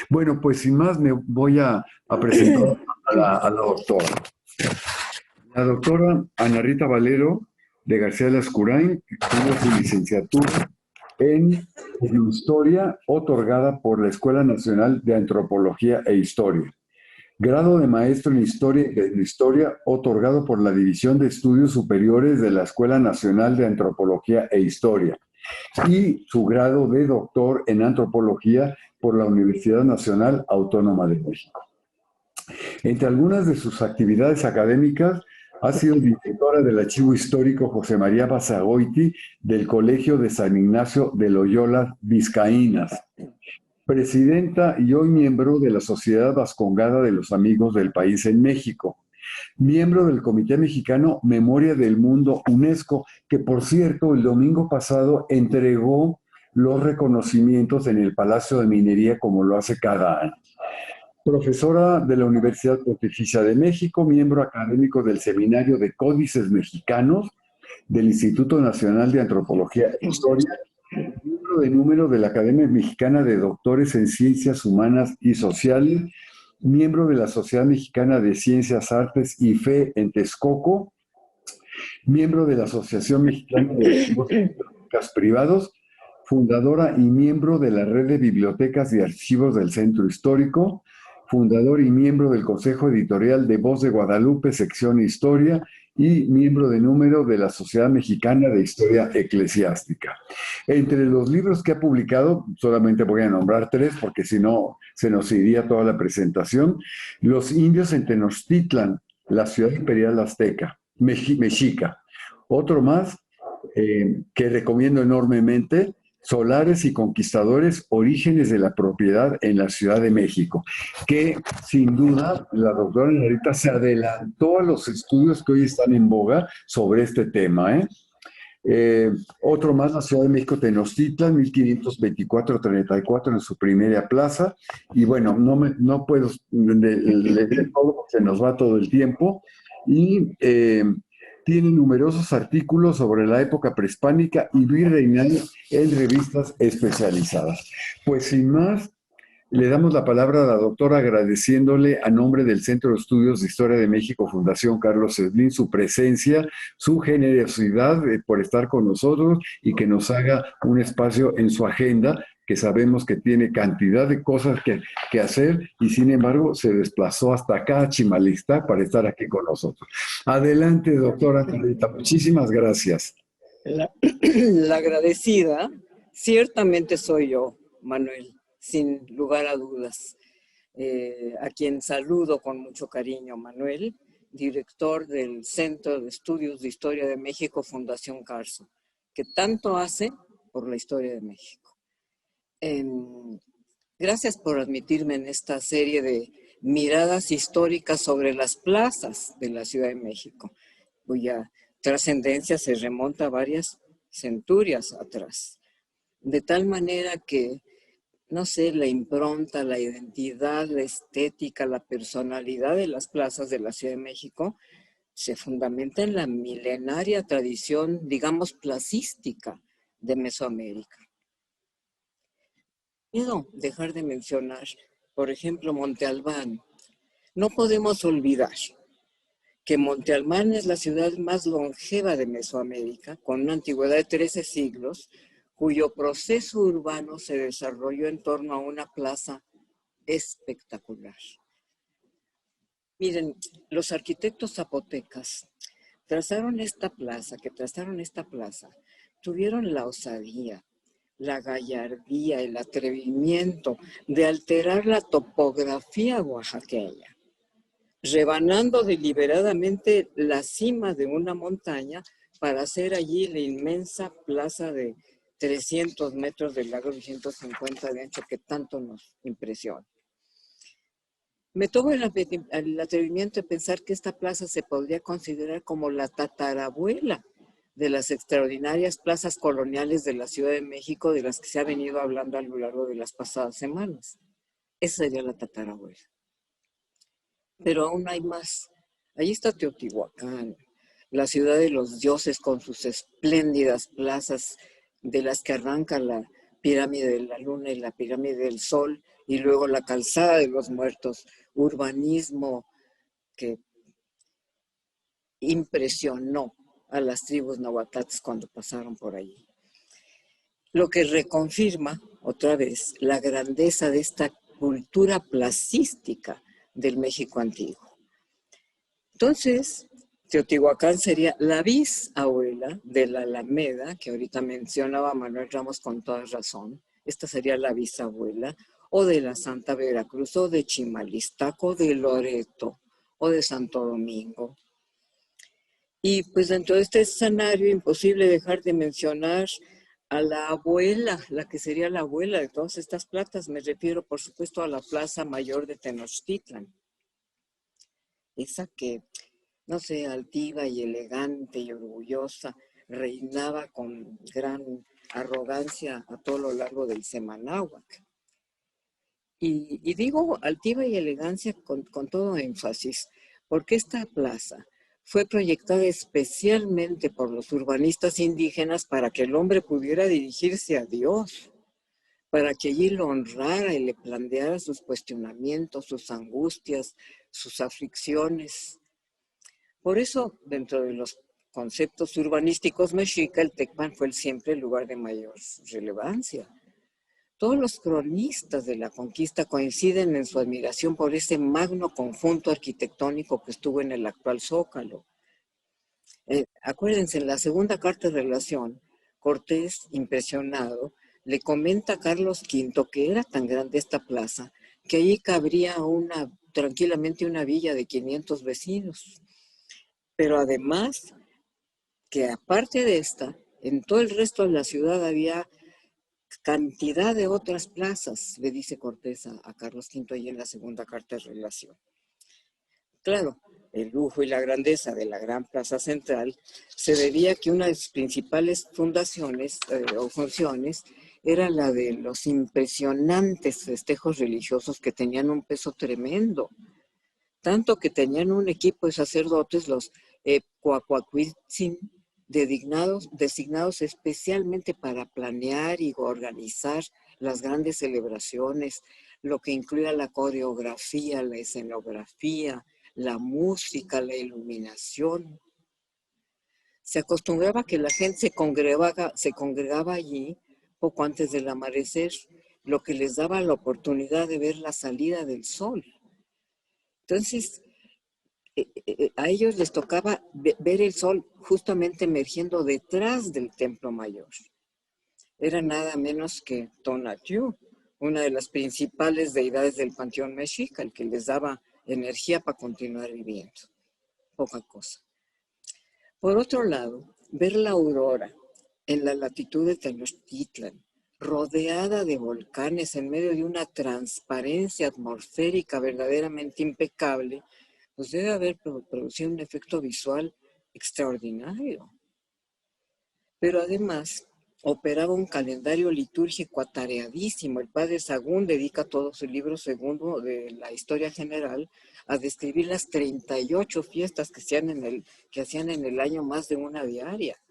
Bueno, pues sin más me voy a presentar a la doctora. La doctora Ana Rita Valero de García Lascurain tuvo su licenciatura en Historia otorgada por la Escuela Nacional de Antropología e Historia. Grado de maestro en Historia otorgado por la División de Estudios Superiores de la Escuela Nacional de Antropología e Historia. Y su grado de doctor en Antropología por la Universidad Nacional Autónoma de México. Entre algunas de sus actividades académicas, ha sido directora del Archivo Histórico José María Basagoiti del Colegio de San Ignacio de Loyola Vizcaínas, presidenta y hoy miembro de la Sociedad Vascongada de los Amigos del País en México, miembro del Comité Mexicano Memoria del Mundo UNESCO, que por cierto el domingo pasado entregó los reconocimientos en el Palacio de Minería como lo hace cada año. Profesora de la Universidad Pontificia de México, miembro académico del Seminario de Códices Mexicanos del Instituto Nacional de Antropología e Historia, miembro de número de la Academia Mexicana de Doctores en Ciencias Humanas y Sociales, miembro de la Sociedad Mexicana de Ciencias, Artes y Fe en Texcoco, miembro de la Asociación Mexicana de Bibliotecas Privados, fundadora y miembro de la Red de Bibliotecas y Archivos del Centro Histórico, fundador y miembro del Consejo Editorial de Voz de Guadalupe, sección Historia, y miembro de número de la Sociedad Mexicana de Historia Eclesiástica. Entre los libros que ha publicado, solamente voy a nombrar 3, porque si no se nos iría toda la presentación: Los indios en Tenochtitlan, la ciudad imperial azteca, mexica. Otro más, que recomiendo enormemente, Solares y Conquistadores, Orígenes de la Propiedad en la Ciudad de México, que sin duda la doctora Narita se adelantó a los estudios que hoy están en boga sobre este tema. Otro más, la Ciudad de México, Tenochtitlan, 1524-34 en su primera plaza. Y bueno, no puedo leer todo, se nos va todo el tiempo. Y tiene numerosos artículos sobre la época prehispánica y virreinal en revistas especializadas. Pues sin más, le damos la palabra a la doctora agradeciéndole a nombre del Centro de Estudios de Historia de México, Fundación Carlos Slim, su presencia, su generosidad por estar con nosotros y que nos haga un espacio en su agenda, que sabemos que tiene cantidad de cosas que hacer y sin embargo se desplazó hasta acá a Chimalista para estar aquí con nosotros. Adelante, doctora Narita, muchísimas gracias. La agradecida ciertamente soy yo, Manuel, sin lugar a dudas, a quien saludo con mucho cariño, Manuel, director del Centro de Estudios de Historia de México, Fundación Carso, que tanto hace por la historia de México. Gracias por admitirme en esta serie de miradas históricas sobre las plazas de la Ciudad de México, cuya trascendencia se remonta a varias centurias atrás. De tal manera que, no sé, la impronta, la identidad, la estética, la personalidad de las plazas de la Ciudad de México se fundamenta en la milenaria tradición, digamos, placística de Mesoamérica. No dejar de mencionar, por ejemplo, Monte Albán. No podemos olvidar que Monte Albán es la ciudad más longeva de Mesoamérica, con una antigüedad de 13 siglos, cuyo proceso urbano se desarrolló en torno a una plaza espectacular. Miren, los arquitectos zapotecas trazaron esta plaza, tuvieron la osadía, la gallardía, el atrevimiento de alterar la topografía oaxaqueña, rebanando deliberadamente la cima de una montaña para hacer allí la inmensa plaza de 300 metros de largo y 150 de ancho que tanto nos impresiona. Me tomo el atrevimiento de pensar que esta plaza se podría considerar como la tatarabuela de las extraordinarias plazas coloniales de la Ciudad de México, de las que se ha venido hablando a lo largo de las pasadas semanas. Esa sería la tatarabuela. Pero aún hay más. Allí está Teotihuacán, la ciudad de los dioses con sus espléndidas plazas de las que arranca la pirámide de la luna y la pirámide del sol y luego la calzada de los muertos, urbanismo que impresionó a las tribus nahuatlates cuando pasaron por allí. Lo que reconfirma otra vez la grandeza de esta cultura placística del México antiguo. Entonces, Teotihuacán sería la bisabuela de la Alameda, que ahorita mencionaba Manuel Ramos con toda razón. Esta sería la bisabuela, o de la Santa Veracruz, o de Chimalistaco, de Loreto, o de Santo Domingo. Y pues dentro de este escenario, imposible dejar de mencionar a la abuela, la que sería la abuela de todas estas plazas. Me refiero, por supuesto, a la Plaza Mayor de Tenochtitlan. Esa que, no sé, altiva y elegante y orgullosa, reinaba con gran arrogancia a todo lo largo del Semanáhuac. Y digo altiva y elegancia con todo énfasis, porque esta plaza fue proyectada especialmente por los urbanistas indígenas para que el hombre pudiera dirigirse a Dios, para que allí lo honrara y le planteara sus cuestionamientos, sus angustias, sus aflicciones. Por eso, dentro de los conceptos urbanísticos mexica, el Tecpan fue siempre el lugar de mayor relevancia. Todos los cronistas de la conquista coinciden en su admiración por ese magno conjunto arquitectónico que estuvo en el actual Zócalo. Acuérdense, en la segunda carta de relación, Cortés, impresionado, le comenta a Carlos V que era tan grande esta plaza que allí cabría tranquilamente una villa de 500 vecinos. Pero además, que aparte de esta, en todo el resto de la ciudad había cantidad de otras plazas, le dice Cortés a Carlos V ahí en la segunda carta de relación. Claro, el lujo y la grandeza de la gran plaza central se debía a que una de sus principales fundaciones o funciones era la de los impresionantes festejos religiosos que tenían un peso tremendo, tanto que tenían un equipo de sacerdotes, los Coacuacuitzin, designados especialmente para planear y organizar las grandes celebraciones, lo que incluía la coreografía, la escenografía, la música, la iluminación. Se acostumbraba que la gente se congregaba allí poco antes del amanecer, lo que les daba la oportunidad de ver la salida del sol. Entonces, a ellos les tocaba ver el sol justamente emergiendo detrás del templo mayor. Era nada menos que Tonatiuh, una de las principales deidades del panteón mexica, el que les daba energía para continuar viviendo. Poca cosa. Por otro lado, ver la aurora en la latitud de Tenochtitlan, rodeada de volcanes en medio de una transparencia atmosférica verdaderamente impecable, pues debe haber producido un efecto visual extraordinario. Pero además, operaba un calendario litúrgico atareadísimo. El padre Sagún dedica todo su libro segundo de la historia general a describir las 38 fiestas que hacían en el año, más de una diaria.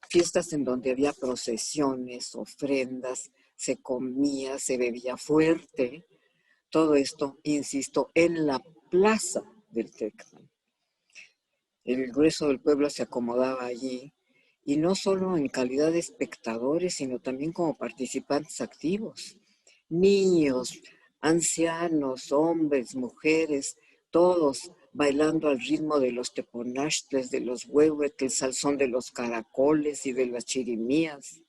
Fiestas en donde había procesiones, ofrendas, se comía, se bebía fuerte. Todo esto, insisto, en la plaza del Tecpan. El grueso del pueblo se acomodaba allí, y no solo en calidad de espectadores, sino también como participantes activos. Niños, ancianos, hombres, mujeres, todos bailando al ritmo de los teponachtles, de los huehuetles, al son de los caracoles y de las chirimías.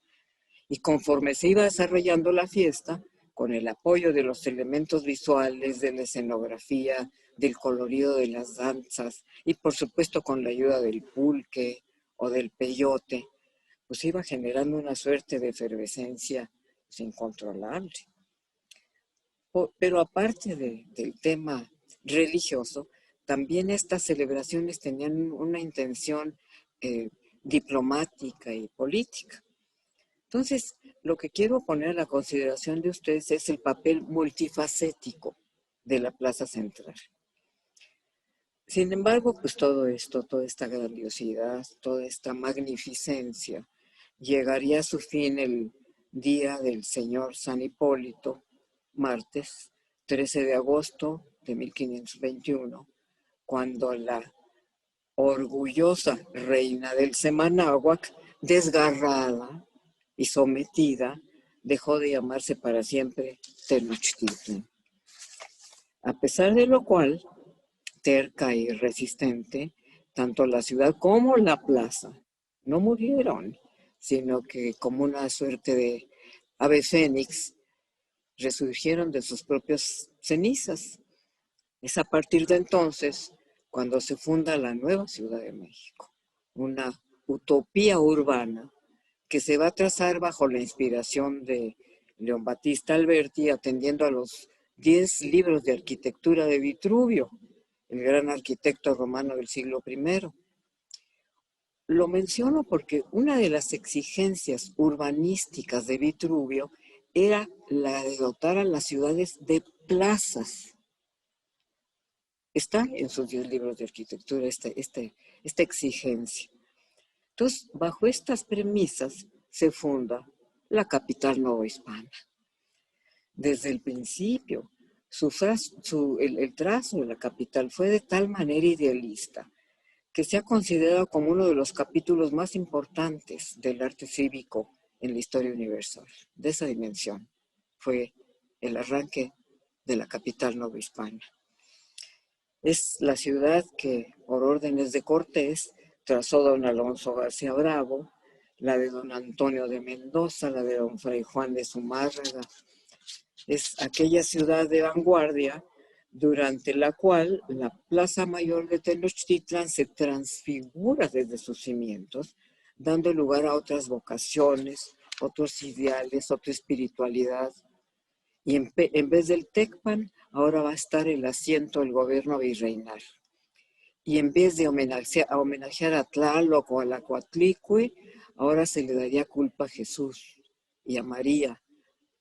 Y conforme se iba desarrollando la fiesta, con el apoyo de los elementos visuales, de la escenografía, del colorido de las danzas y por supuesto con la ayuda del pulque o del peyote, pues iba generando una suerte de efervescencia pues, incontrolable. Pero aparte del tema religioso, también estas celebraciones tenían una intención diplomática y política. Entonces, lo que quiero poner a la consideración de ustedes es el papel multifacético de la Plaza Central. Sin embargo, pues todo esto, toda esta grandiosidad, toda esta magnificencia, llegaría a su fin el día del señor San Hipólito, martes 13 de agosto de 1521, cuando la orgullosa reina del Semanáhuac, desgarrada y sometida, dejó de llamarse para siempre Tenochtitlan. A pesar de lo cual, terca y resistente, tanto la ciudad como la plaza no murieron, sino que como una suerte de ave fénix resurgieron de sus propias cenizas. Es a partir de entonces cuando se funda la nueva Ciudad de México, una utopía urbana que se va a trazar bajo la inspiración de León Battista Alberti, atendiendo a los 10 libros de arquitectura de Vitruvio, el gran arquitecto romano del siglo I. Lo menciono porque una de las exigencias urbanísticas de Vitruvio era la de dotar a las ciudades de plazas. Está en sus 10 libros de arquitectura esta exigencia. Entonces, bajo estas premisas se funda la capital novohispana. Desde el principio, el trazo de la capital fue de tal manera idealista que se ha considerado como uno de los capítulos más importantes del arte cívico en la historia universal. De esa dimensión fue el arranque de la capital novohispana. Es la ciudad que, por órdenes de Cortés, trazó don Alonso García Bravo, la de don Antonio de Mendoza, la de don Fray Juan de Zumárraga. Es aquella ciudad de vanguardia durante la cual la Plaza Mayor de Tenochtitlan se transfigura desde sus cimientos, dando lugar a otras vocaciones, otros ideales, otra espiritualidad. Y en vez del Tecpan, ahora va a estar el asiento del gobierno virreinal. Y en vez de homenajear a Tlaloc o a la Coatlicue, ahora se le daría culpa a Jesús y a María.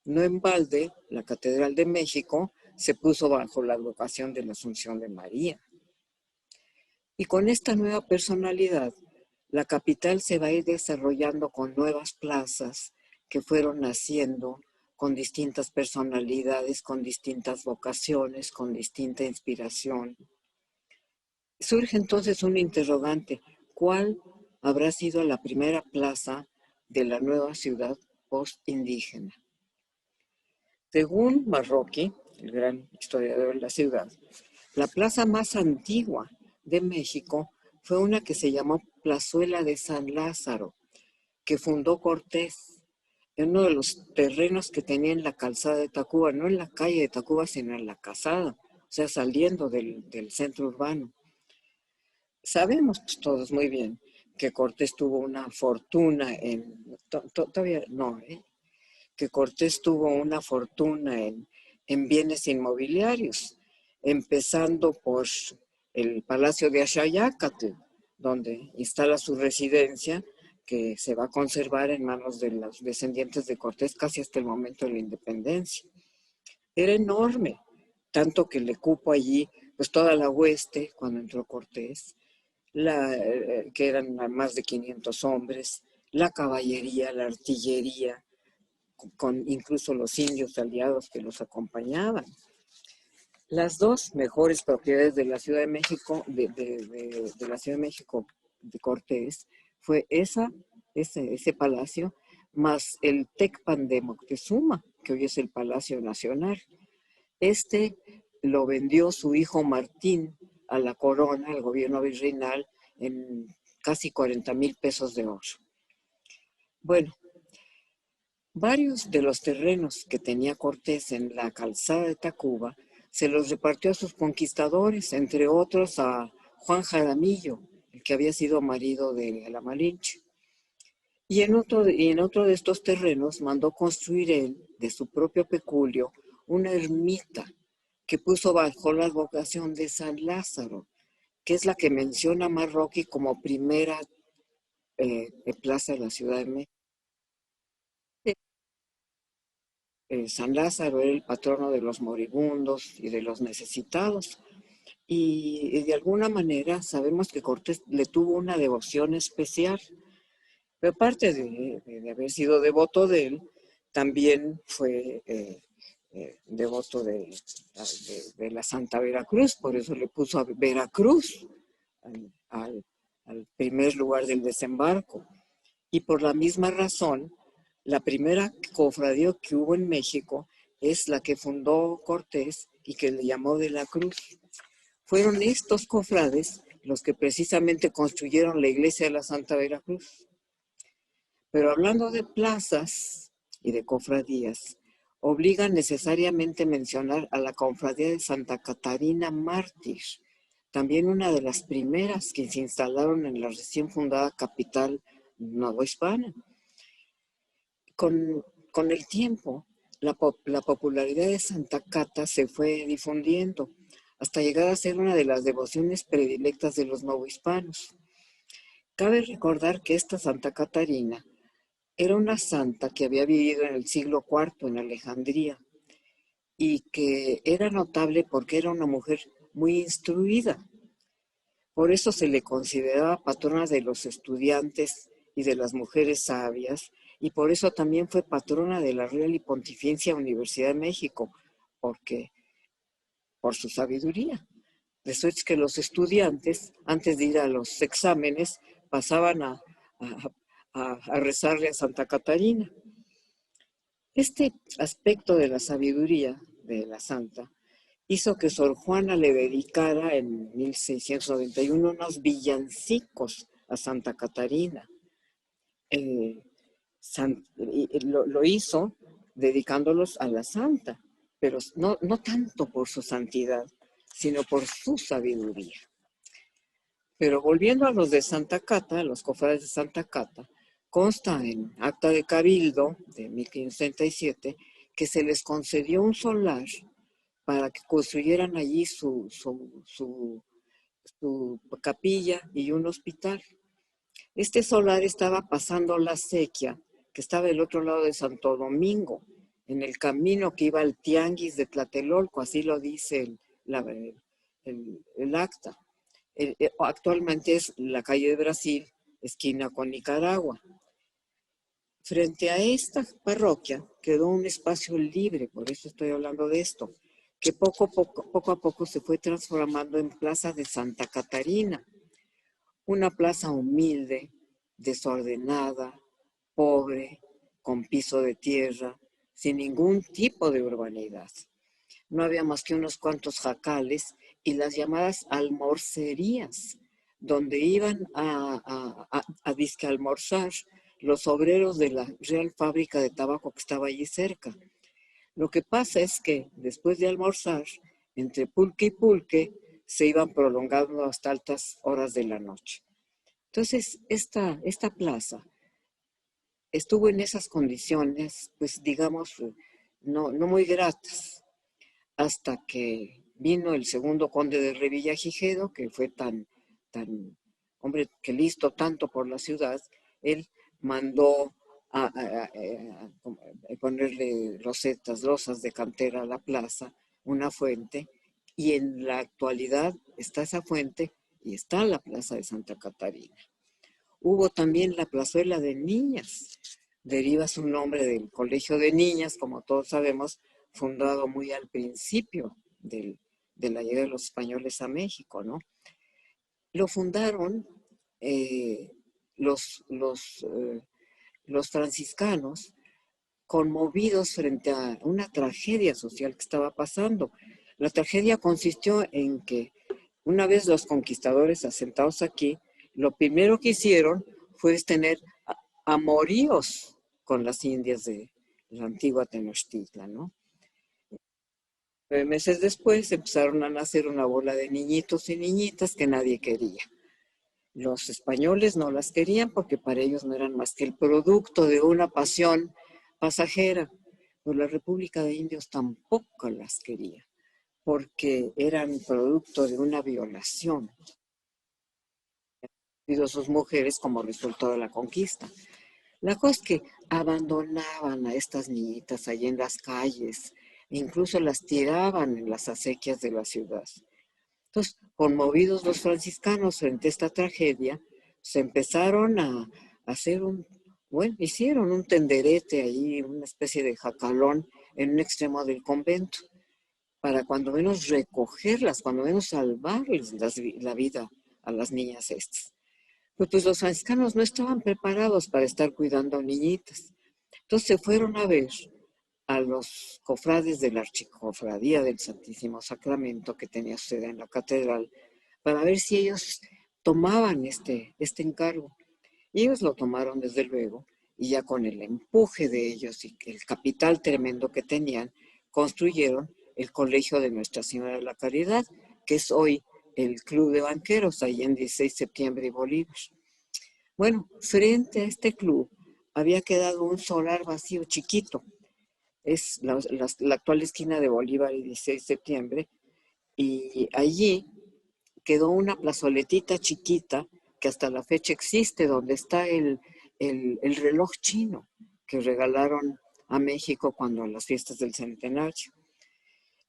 No en balde, la Catedral de México se puso bajo la advocación de la Asunción de María. Y con esta nueva personalidad, la capital se va a ir desarrollando con nuevas plazas que fueron naciendo con distintas personalidades, con distintas vocaciones, con distinta inspiración. Surge entonces un interrogante: ¿cuál habrá sido la primera plaza de la nueva ciudad post-indígena? Según Marroquí, el gran historiador de la ciudad, la plaza más antigua de México fue una que se llamó Plazuela de San Lázaro, que fundó Cortés en uno de los terrenos que tenía en la calzada de Tacuba, no en la calle de Tacuba, sino en la calzada, o sea, saliendo del centro urbano. Sabemos todos muy bien que Cortés tuvo una fortuna que Cortés tuvo una fortuna en bienes inmobiliarios, empezando por el Palacio de Axayácatl, donde instala su residencia, que se va a conservar en manos de los descendientes de Cortés casi hasta el momento de la independencia. Era enorme, tanto que le cupo allí pues toda la hueste cuando entró Cortés, que eran más de 500 hombres, la caballería, la artillería, con incluso los indios aliados que los acompañaban. Las dos mejores propiedades de la Ciudad de México, de la Ciudad de México de Cortés, fue ese palacio, más el Tecpan de Moctezuma, que hoy es el Palacio Nacional. Este lo vendió su hijo Martín a la corona, al gobierno virreinal, en casi 40,000 pesos de oro. Bueno, varios de los terrenos que tenía Cortés en la calzada de Tacuba se los repartió a sus conquistadores, entre otros a Juan Jaramillo, el que había sido marido de la Malinche. Y en otro de estos terrenos mandó construir él, de su propio peculio, una ermita que puso bajo la advocación de San Lázaro, que es la que menciona Marroquí como primera plaza de la Ciudad de México. San Lázaro era el patrono de los moribundos y de los necesitados. Y de alguna manera sabemos que Cortés le tuvo una devoción especial. Pero aparte de haber sido devoto de él, también fue devoto de la Santa Veracruz, por eso le puso a Veracruz al primer lugar del desembarco. Y por la misma razón, la primera cofradía que hubo en México es la que fundó Cortés y que le llamó de la Cruz. Fueron estos cofrades los que precisamente construyeron la iglesia de la Santa Veracruz. Pero hablando de plazas y de cofradías, obliga necesariamente mencionar a la cofradía de Santa Catarina Mártir, también una de las primeras que se instalaron en la recién fundada capital novohispana. Con el tiempo, la popularidad de Santa Cata se fue difundiendo hasta llegar a ser una de las devociones predilectas de los novohispanos. Cabe recordar que esta Santa Catarina era una santa que había vivido en el siglo IV en Alejandría y que era notable porque era una mujer muy instruida. Por eso se le consideraba patrona de los estudiantes y de las mujeres sabias, y por eso también fue patrona de la Real y Pontificia Universidad de México, por su sabiduría. De suerte que los estudiantes, antes de ir a los exámenes, pasaban a rezarle a Santa Catarina. Este aspecto de la sabiduría de la santa hizo que Sor Juana le dedicara en 1691 unos villancicos a Santa Catarina. Lo hizo dedicándolos a la santa, pero no tanto por su santidad, sino por su sabiduría. Pero volviendo a los de Santa Cata, los cofrades de Santa Cata, consta en acta de cabildo de 1537 que se les concedió un solar para que construyeran allí su capilla y un hospital. Este solar estaba pasando la acequia, que estaba del otro lado de Santo Domingo, en el camino que iba al Tianguis de Tlatelolco, así lo dice el acta. Actualmente es la calle de Brasil, esquina con Nicaragua. Frente a esta parroquia quedó un espacio libre, por eso estoy hablando de esto, que poco a poco se fue transformando en Plaza de Santa Catarina. Una plaza humilde, desordenada, pobre, con piso de tierra, sin ningún tipo de urbanidad. No había más que unos cuantos jacales y las llamadas almorcerías, donde iban a disque almorzar los obreros de la Real Fábrica de Tabaco que estaba allí cerca. Lo que pasa es que después de almorzar, entre pulque y pulque, se iban prolongando hasta altas horas de la noche. Entonces, esta plaza estuvo en esas condiciones, pues digamos, no muy gratas, hasta que vino el segundo conde de Revillagigedo, que fue tan hombre que listo tanto por la ciudad. Él mandó a ponerle losas de cantera a la plaza, una fuente, y en la actualidad está esa fuente y está la plaza de Santa Catarina. Hubo también la plazuela de niñas, deriva su nombre del colegio de niñas, como todos sabemos, fundado muy al principio de la llegada de los españoles a México, ¿no? Lo fundaron los franciscanos, conmovidos frente a una tragedia social que estaba pasando. La tragedia consistió en que una vez los conquistadores asentados aquí, lo primero que hicieron fue tener amoríos con las indias de la antigua Tenochtitlan, ¿no? 9 meses después empezaron a nacer una bola de niñitos y niñitas que nadie quería. Los españoles no las querían porque para ellos no eran más que el producto de una pasión pasajera. Pero la República de Indios tampoco las quería porque eran producto de una violación de sus mujeres como resultado de la conquista. La cosa es que abandonaban a estas niñitas allí en las calles, e incluso las tiraban en las acequias de la ciudad. Entonces, conmovidos los franciscanos frente a esta tragedia, se empezaron a hacer hicieron un tenderete ahí, una especie de jacalón en un extremo del convento, para cuando menos recogerlas, cuando menos salvarles la vida a las niñas estas. Pues los franciscanos no estaban preparados para estar cuidando a niñitas. Entonces se fueron a ver a los cofrades de la Archicofradía del Santísimo Sacramento que tenía su sede en la catedral, para ver si ellos tomaban este encargo. Y ellos lo tomaron desde luego, y ya con el empuje de ellos y el capital tremendo que tenían, construyeron el Colegio de Nuestra Señora de la Caridad, que es hoy el Club de Banqueros, ahí en 16 de septiembre y Bolívar. Bueno, frente a este club había quedado un solar vacío chiquito. Es la actual esquina de Bolívar y 16 de septiembre, y allí quedó una plazoletita chiquita que hasta la fecha existe, donde está el reloj chino que regalaron a México cuando las fiestas del centenario.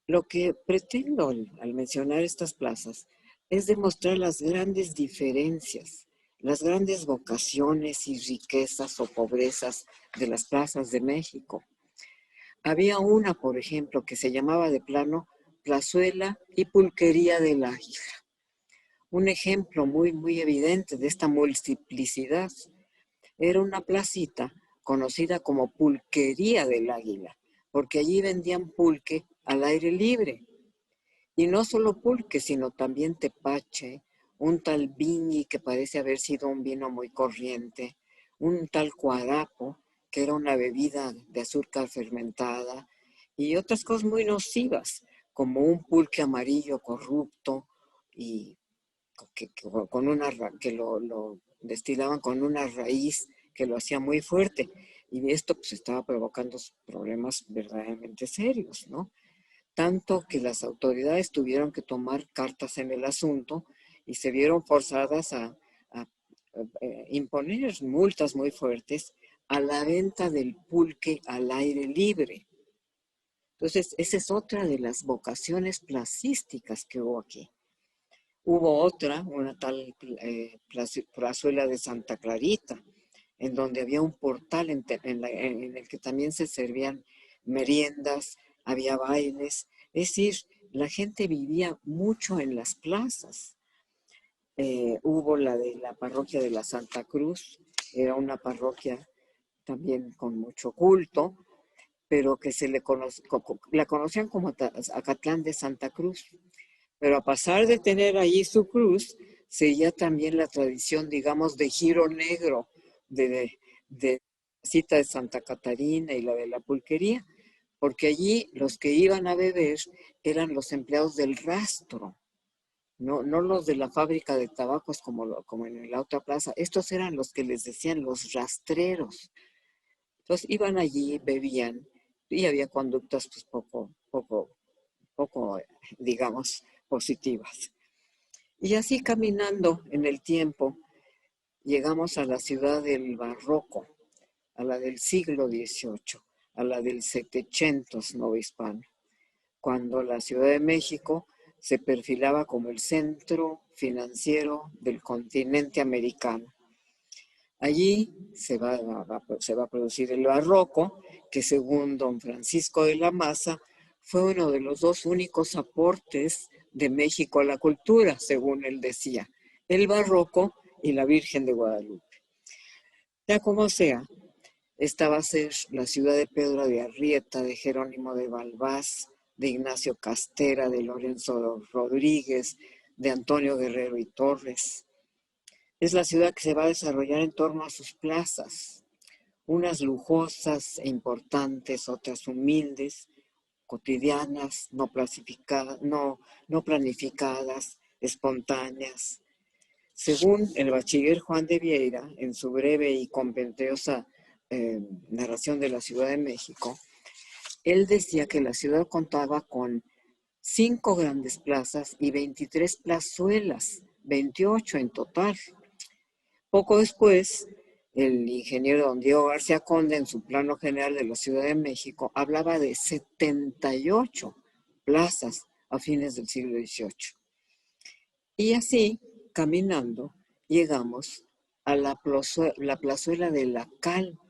Lo que pretendo al mencionar estas plazas es demostrar las grandes diferencias, las grandes vocaciones y riquezas o pobrezas de las plazas de México. Había una, por ejemplo, que se llamaba de plano Plazuela y Pulquería del Águila. Un ejemplo muy evidente de esta multiplicidad. Era una placita conocida como Pulquería del Águila, porque allí vendían pulque al aire libre. Y no solo pulque, sino también tepache, un tal viñi que parece haber sido un vino muy corriente, un tal cuarapo, que era una bebida de azúcar fermentada, y otras cosas muy nocivas, como un pulque amarillo corrupto y que lo destilaban con una raíz que lo hacía muy fuerte. Y esto pues estaba provocando problemas verdaderamente serios, ¿no? Tanto que las autoridades tuvieron que tomar cartas en el asunto y se vieron forzadas a imponer multas muy fuertes a la venta del pulque al aire libre. Entonces, esa es otra de las vocaciones placísticas que hubo aquí. Hubo otra, una tal plazuela de Santa Clarita, en donde había un portal en el que también se servían meriendas, había bailes. Es decir, la gente vivía mucho en las plazas. Hubo la de la parroquia de la Santa Cruz, era una parroquia también con mucho culto, pero que la conocían como Acatlán de Santa Cruz. Pero a pasar de tener allí su cruz, seguía también la tradición, digamos, de giro negro, de la cita de Santa Catarina y la de la pulquería, porque allí los que iban a beber eran los empleados del rastro, no los de la fábrica de tabacos como en la otra plaza. Estos eran los que les decían los rastreros. Entonces iban allí, bebían, y había conductas pues poco, digamos, positivas. Y así caminando en el tiempo, llegamos a la ciudad del barroco, a la del siglo XVIII, a la del 700 novohispano, cuando la Ciudad de México se perfilaba como el centro financiero del continente americano. Allí se va a producir el barroco, que según don Francisco de la Maza, fue uno de los dos únicos aportes de México a la cultura, según él decía, el barroco y la Virgen de Guadalupe. Ya como sea, esta va a ser la ciudad de Pedro de Arrieta, de Jerónimo de Balbás, de Ignacio Castera, de Lorenzo Rodríguez, de Antonio Guerrero y Torres. Es la ciudad que se va a desarrollar en torno a sus plazas, unas lujosas e importantes, otras humildes, cotidianas, no planificadas, espontáneas. Según el bachiller Juan de Vieira, en su breve y compendiosa narración de la Ciudad de México, él decía que la ciudad contaba con 5 grandes plazas y 23 plazuelas, 28 en total. Poco después, el ingeniero don Diego García Conde, en su plano general de la Ciudad de México, hablaba de 78 plazas a fines del siglo XVIII. Y así, caminando, llegamos a la plazuela de la Cal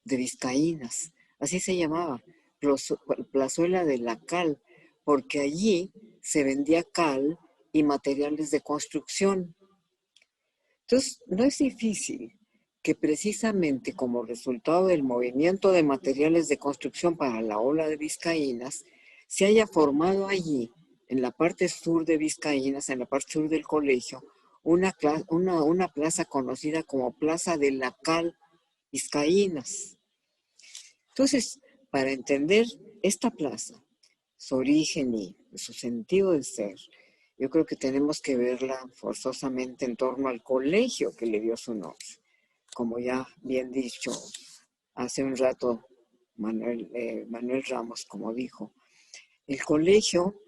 de Vizcaínas, así se llamaba, plazuela de la cal, porque allí se vendía cal y materiales de construcción. Entonces, no es difícil que precisamente como resultado del movimiento de materiales de construcción para la ola de Vizcaínas, se haya formado allí, en la parte sur de Vizcaínas, en la parte sur del colegio, una plaza conocida como Plaza de la Cal Vizcaínas. Entonces, para entender esta plaza, su origen y su sentido de ser, yo creo que tenemos que verla forzosamente en torno al colegio que le dio su nombre. Como ya bien dicho hace un rato Manuel Ramos, como dijo, el colegio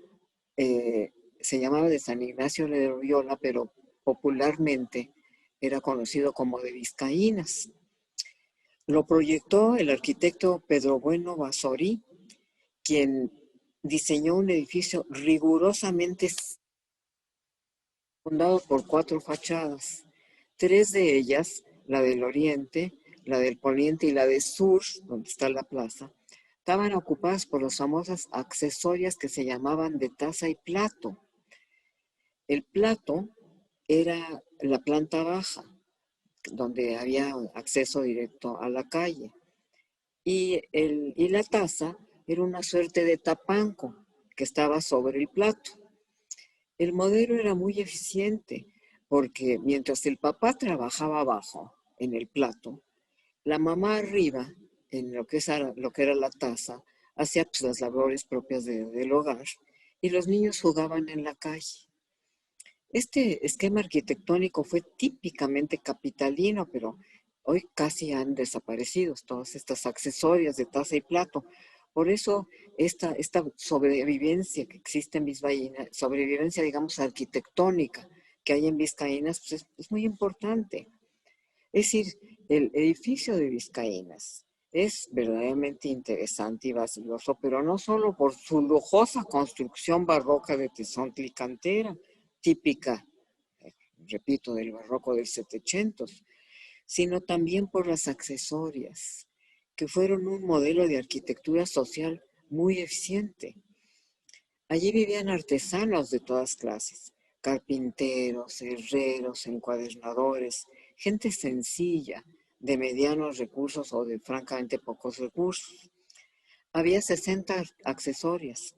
se llamaba de San Ignacio de Loyola, pero popularmente era conocido como de Vizcaínas. Lo proyectó el arquitecto Pedro Bueno Bassorí, quien diseñó un edificio rigurosamente fundado por 4 fachadas. 3 de ellas, la del oriente, la del poniente y la del sur, donde está la plaza, estaban ocupadas por las famosas accesorias que se llamaban de taza y plato. El plato era la planta baja, donde había acceso directo a la calle. Y la taza era una suerte de tapanco que estaba sobre el plato. El modelo era muy eficiente porque mientras el papá trabajaba abajo en el plato, la mamá arriba, en lo que era la taza, hacía pues, las labores propias del hogar y los niños jugaban en la calle. Este esquema arquitectónico fue típicamente capitalino, pero hoy casi han desaparecido todas estas accesorias de taza y plato. Por eso esta sobrevivencia que existe en Vizcaínas, sobrevivencia digamos arquitectónica que hay en Vizcaínas, pues es muy importante. Es decir, el edificio de Vizcaínas es verdaderamente interesante y valioso, pero no solo por su lujosa construcción barroca de tezontle y cantera, típica, repito, del barroco del 700, sino también por las accesorias, que fueron un modelo de arquitectura social muy eficiente. Allí vivían artesanos de todas clases, carpinteros, herreros, encuadernadores, gente sencilla, de medianos recursos o de francamente pocos recursos. Había 60 accesorias.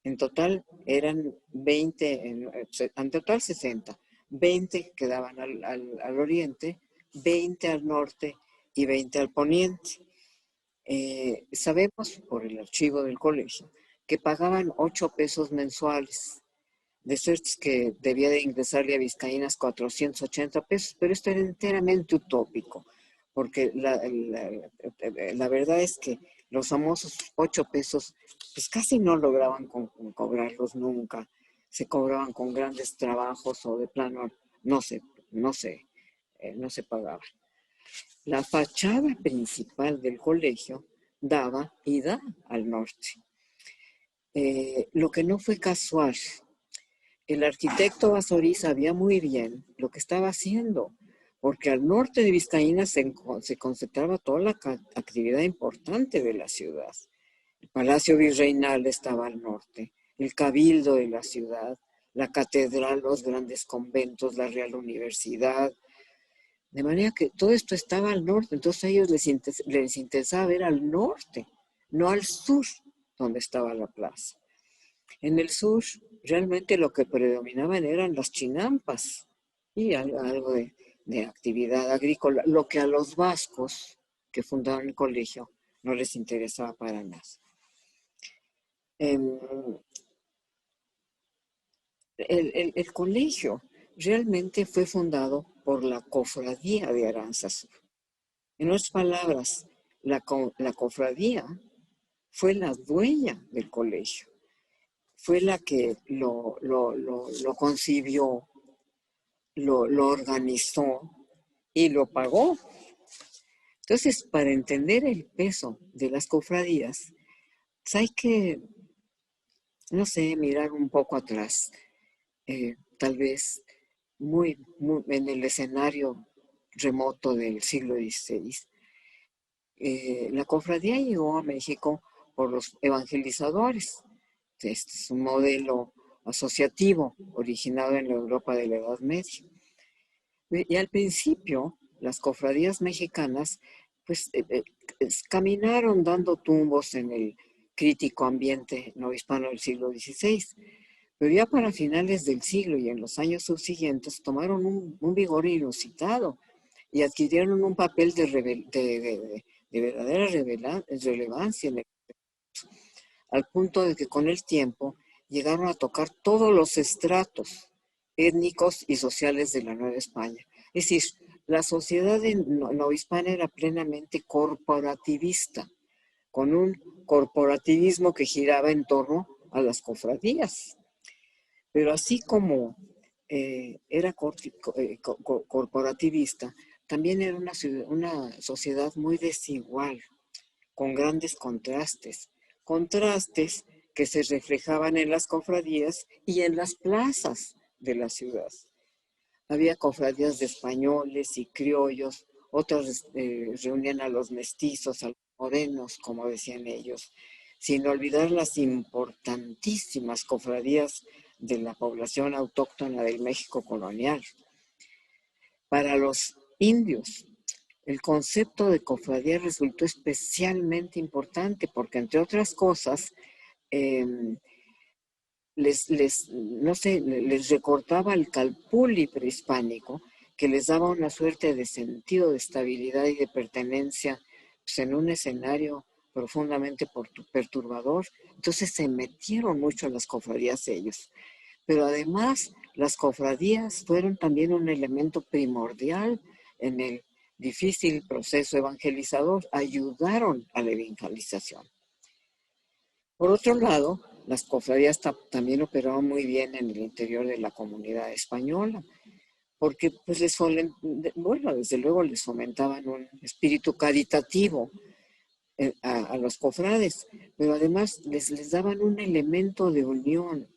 En total eran 20, en total 60. 20 quedaban al oriente, 20 al norte y 20 al poniente. Sabemos por el archivo del colegio que pagaban 8 pesos mensuales. De suerte que debía de ingresarle a Vizcaínas 480 pesos, pero esto era enteramente utópico, porque la verdad es que los famosos 8 pesos pues casi no lograban cobrarlos nunca. Se cobraban con grandes trabajos o de plano no se pagaban. La fachada principal del colegio daba y da al norte. Lo que no fue casual, el arquitecto Bassorí sabía muy bien lo que estaba haciendo, porque al norte de Vizcaína se concentraba toda la actividad importante de la ciudad. El Palacio Virreinal estaba al norte, el Cabildo de la ciudad, la catedral, los grandes conventos, la Real Universidad. De manera que todo esto estaba al norte, entonces a ellos les interesaba ver al norte, no al sur, donde estaba la plaza. En el sur, realmente lo que predominaban eran las chinampas y algo de actividad agrícola, lo que a los vascos que fundaron el colegio no les interesaba para nada. El colegio realmente fue fundado por la cofradía de Aranzazú. En otras palabras, la cofradía fue la dueña del colegio, fue la que lo concibió, lo organizó y lo pagó. Entonces, para entender el peso de las cofradías, pues hay que, no sé, mirar un poco atrás, tal vez muy en el escenario remoto del siglo XVI. La cofradía llegó a México por los evangelizadores. Este es un modelo asociativo originado en la Europa de la Edad Media. Y al principio, las cofradías mexicanas pues, caminaron dando tumbos en el crítico ambiente novohispano del siglo XVI. Pero ya para finales del siglo y en los años subsiguientes tomaron un vigor inusitado y adquirieron un papel de verdadera relevancia, al punto de que con el tiempo llegaron a tocar todos los estratos étnicos y sociales de la Nueva España. Es decir, la sociedad novohispana era plenamente corporativista, con un corporativismo que giraba en torno a las cofradías. Pero así como era corporativista, también era una sociedad muy desigual, con grandes contrastes. Contrastes que se reflejaban en las cofradías y en las plazas de la ciudad. Había cofradías de españoles y criollos, otras reunían a los mestizos, a los morenos, como decían ellos, sin olvidar las importantísimas cofradías de la población autóctona del México colonial. Para los indios, el concepto de cofradía resultó especialmente importante porque, entre otras cosas, les recortaba el calpulli prehispánico, que les daba una suerte de sentido de estabilidad y de pertenencia pues, en un escenario profundamente perturbador. Entonces se metieron mucho en las cofradías ellos. Pero además, las cofradías fueron también un elemento primordial en el difícil proceso evangelizador, ayudaron a la evangelización. Por otro lado, las cofradías también operaban muy bien en el interior de la comunidad española, porque pues desde luego les fomentaban un espíritu caritativo a los cofrades, pero además les daban un elemento de unión.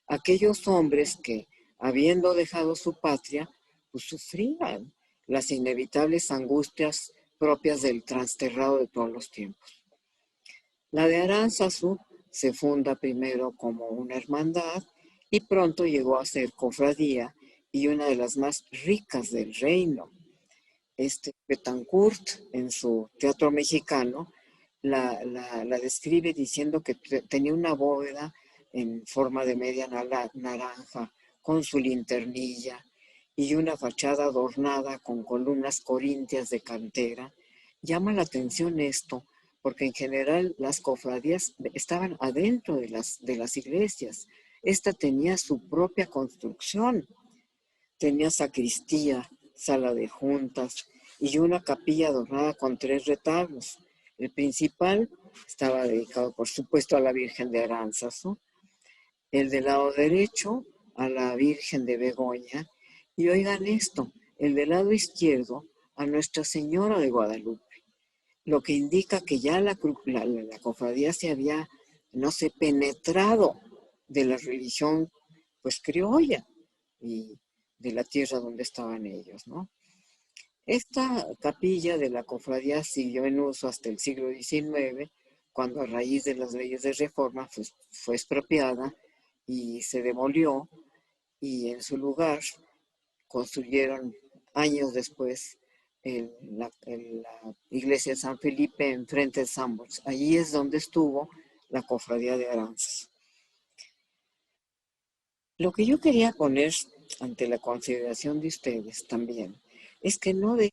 Aquellos hombres que, habiendo dejado su patria, pues sufrían las inevitables angustias propias del transterrado de todos los tiempos. La de Aránzazu se funda primero como una hermandad y pronto llegó a ser cofradía y una de las más ricas del reino. Betancourt, en su Teatro Mexicano, la describe diciendo que tenía una bóveda en forma de media naranja, con su linternilla y una fachada adornada con columnas corintias de cantera. Llama la atención esto, porque en general las cofradías estaban adentro de las iglesias. Esta tenía su propia construcción. Tenía sacristía, sala de juntas y una capilla adornada con 3 retablos. El principal estaba dedicado, por supuesto, a la Virgen de Aránzazu, el del lado derecho a la Virgen de Begoña, y oigan esto, el del lado izquierdo a Nuestra Señora de Guadalupe, lo que indica que ya la cofradía se había, penetrado de la religión pues criolla y de la tierra donde estaban ellos, ¿no? Esta capilla de la cofradía siguió en uso hasta el siglo XIX, cuando a raíz de las leyes de reforma fue expropiada y se demolió, y en su lugar construyeron años después la iglesia de San Felipe enfrente de Sanborns. Allí es donde estuvo la cofradía de Aranzas. Lo que yo quería poner ante la consideración de ustedes también es que no de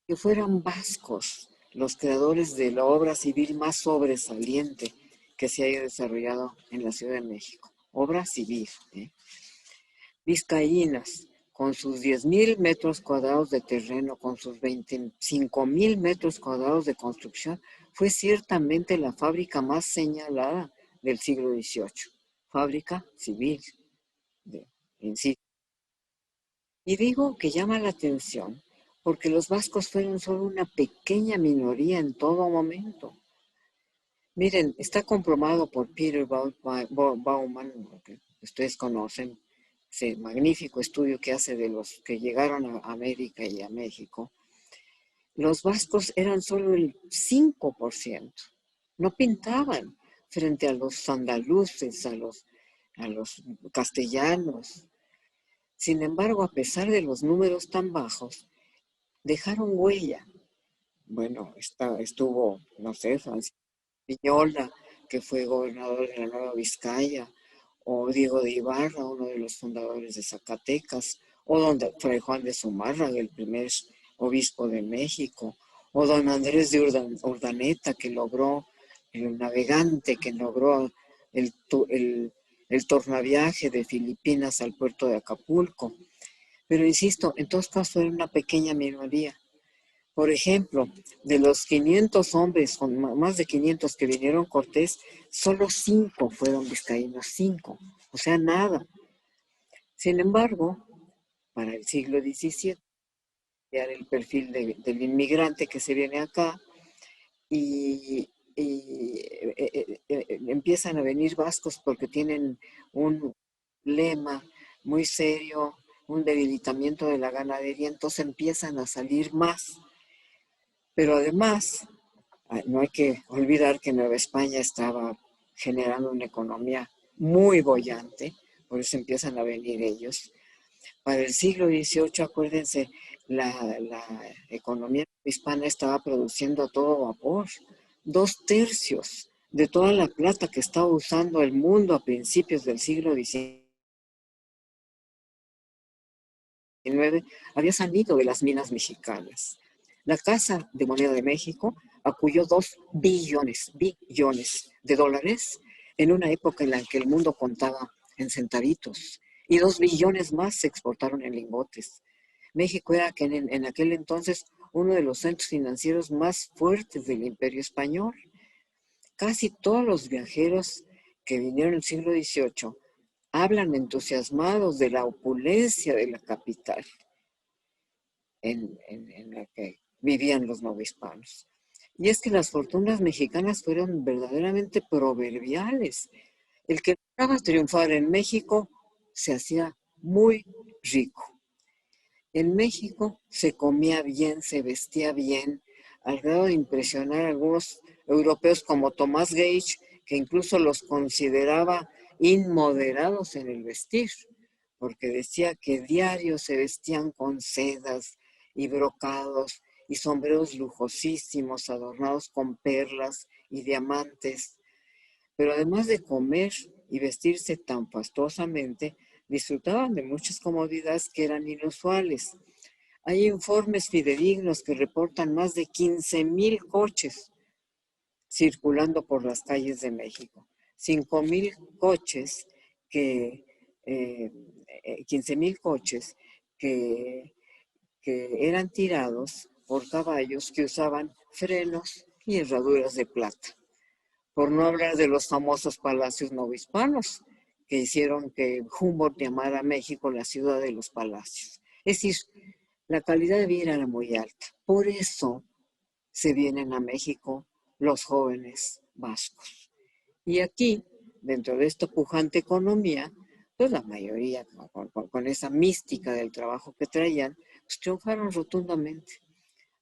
que fueran vascos los creadores de la obra civil más sobresaliente que se haya desarrollado en la Ciudad de México. Obra civil, Vizcaínas, con sus 10,000 metros cuadrados de terreno, con sus 25,000 metros cuadrados de construcción, fue ciertamente la fábrica más señalada del siglo XVIII. Fábrica civil, en sí. Y digo que llama la atención porque los vascos fueron solo una pequeña minoría en todo momento. Miren, está comprobado por Peter Baumann, que ustedes conocen, ese magnífico estudio que hace de los que llegaron a América y a México, los vascos eran solo el 5%. No pintaban frente a los andaluces, a los castellanos. Sin embargo, a pesar de los números tan bajos, dejaron huella. Bueno, estuvo, no sé, Francisco Piñola, que fue gobernador de la Nueva Vizcaya, o Diego de Ibarra, uno de los fundadores de Zacatecas, o Fray Juan de Zumárraga, el primer obispo de México, o don Andrés de Urdaneta, que logró, el navegante que logró el tornaviaje de Filipinas al puerto de Acapulco. Pero insisto, en todos casos era una pequeña minoría. Por ejemplo, de los 500 hombres, más de 500 que vinieron Cortés, solo 5 fueron vizcaínos, 5, o sea, nada. Sin embargo, para el siglo XVII, era el perfil del inmigrante que se viene acá y empiezan a venir vascos porque tienen un lema muy serio, un debilitamiento de la ganadería, entonces empiezan a salir más. Pero además, no hay que olvidar que Nueva España estaba generando una economía muy boyante, por eso empiezan a venir ellos. Para el siglo XVIII, acuérdense, la economía hispana estaba produciendo a todo vapor. 2/3 de toda la plata que estaba usando el mundo a principios del siglo XIX había salido de las minas mexicanas. La Casa de Moneda de México acudió 2 billones de dólares en una época en la que el mundo contaba en centavitos y 2 billones más se exportaron en lingotes. México era en aquel entonces uno de los centros financieros más fuertes del Imperio Español. Casi todos los viajeros que vinieron en el siglo XVIII hablan entusiasmados de la opulencia de la capital en la que vivían los novohispanos. Y es que las fortunas mexicanas fueron verdaderamente proverbiales. El que lograba triunfar en México se hacía muy rico. En México se comía bien, se vestía bien, al grado de impresionar a algunos europeos como Tomás Gage, que incluso los consideraba inmoderados en el vestir, porque decía que diario se vestían con sedas y brocados y sombreros lujosísimos adornados con perlas y diamantes. Pero además de comer y vestirse tan fastuosamente, disfrutaban de muchas comodidades que eran inusuales. Hay informes fidedignos que reportan más de 15,000 coches circulando por las calles de México. 5,000 coches que 15,000 coches que eran tirados por caballos que usaban frenos y herraduras de plata. Por no hablar de los famosos palacios novohispanos, que hicieron que Humboldt llamara a México la ciudad de los palacios. Es decir, la calidad de vida era muy alta. Por eso se vienen a México los jóvenes vascos. Y aquí, dentro de esta pujante economía, pues la mayoría, con esa mística del trabajo que traían, pues triunfaron rotundamente.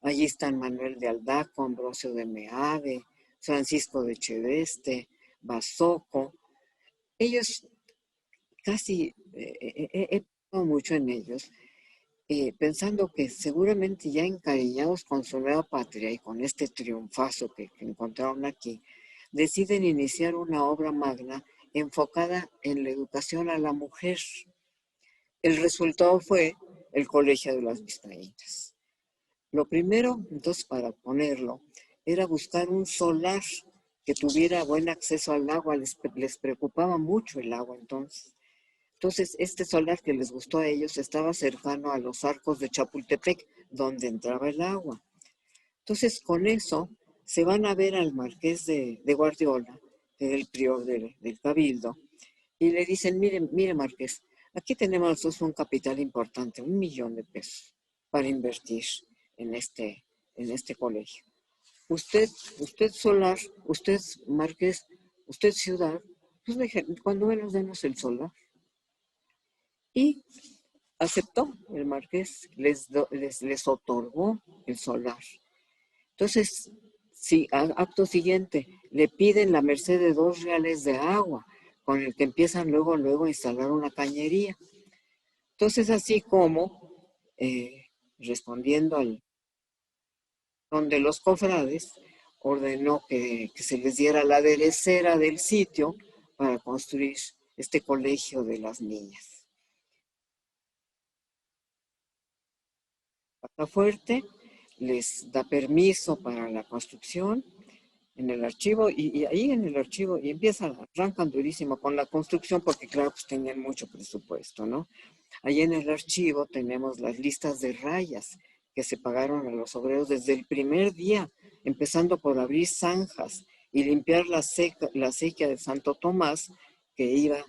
Allí están Manuel de Aldaco, Ambrosio de Meade, Francisco de Echeveste, Basoco. Ellos casi, he pensado mucho en ellos, pensando que seguramente ya encariñados con su nueva patria y con este triunfazo que encontraron aquí, deciden iniciar una obra magna enfocada en la educación a la mujer. El resultado fue el Colegio de las Vizcaínas. Lo primero, entonces, para ponerlo, era buscar un solar que tuviera buen acceso al agua. Les preocupaba mucho el agua entonces. Entonces, este solar que les gustó a ellos estaba cercano a los arcos de Chapultepec, donde entraba el agua. Entonces, con eso, se van a ver al marqués de Guardiola, que era el prior del Cabildo, y le dicen, mire marqués, aquí tenemos un capital importante, 1,000,000 de pesos para invertir en este colegio. Usted solar, usted marqués, usted ciudad, pues cuando menos denos el solar. Y aceptó el marqués, les otorgó el solar. Entonces, sí, acto siguiente, le piden la merced de 2 reales de agua, con el que empiezan luego a instalar una cañería. Entonces, así como, respondiendo al don de los cofrades, ordenó que se les diera la derecera del sitio para construir este colegio de las niñas. Fuerte les da permiso para la construcción en el archivo y ahí en el archivo y arrancan durísimo con la construcción porque claro, pues tenían mucho presupuesto, ¿no? Ahí en el archivo tenemos las listas de rayas que se pagaron a los obreros desde el primer día, empezando por abrir zanjas y limpiar la acequia de Santo Tomás que iba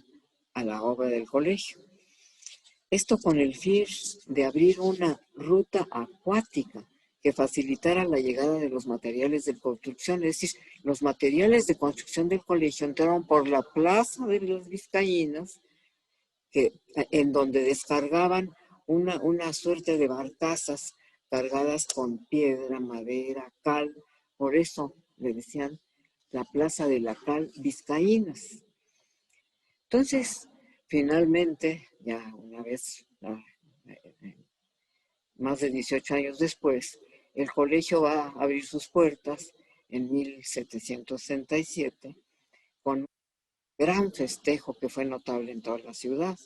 a la obra del colegio. Esto con el fin de abrir una ruta acuática que facilitara la llegada de los materiales de construcción. Es decir, los materiales de construcción del colegio entraron por la plaza de las Vizcaínas, en donde descargaban una suerte de barcazas cargadas con piedra, madera, cal. Por eso le decían la plaza de la cal Vizcaínas. Entonces, finalmente, ya una vez, más de 18 años después, el colegio va a abrir sus puertas en 1767 con un gran festejo que fue notable en toda la ciudad.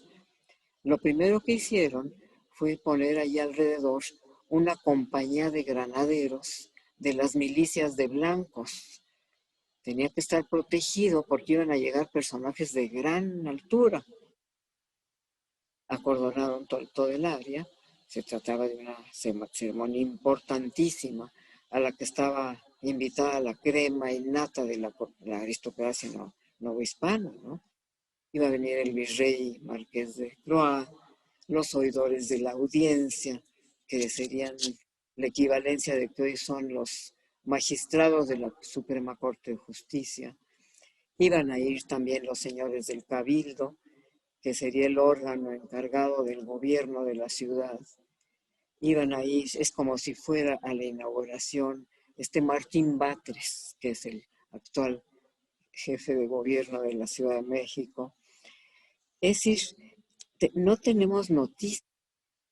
Lo primero que hicieron fue poner allí alrededor una compañía de granaderos de las milicias de blancos. Tenía que estar protegido porque iban a llegar personajes de gran altura. Acordonaron todo el área. Se trataba de una ceremonia importantísima a la que estaba invitada la crema innata de la aristocracia novohispana, ¿no? Iba a venir el virrey Marqués de Croix, los oidores de la audiencia, que serían la equivalencia de que hoy son los magistrados de la Suprema Corte de Justicia. Iban a ir también los señores del Cabildo, que sería el órgano encargado del gobierno de la ciudad. Iban a ir, es como si fuera a la inauguración, Martín Batres, que es el actual jefe de gobierno de la Ciudad de México. Es decir, no tenemos noticia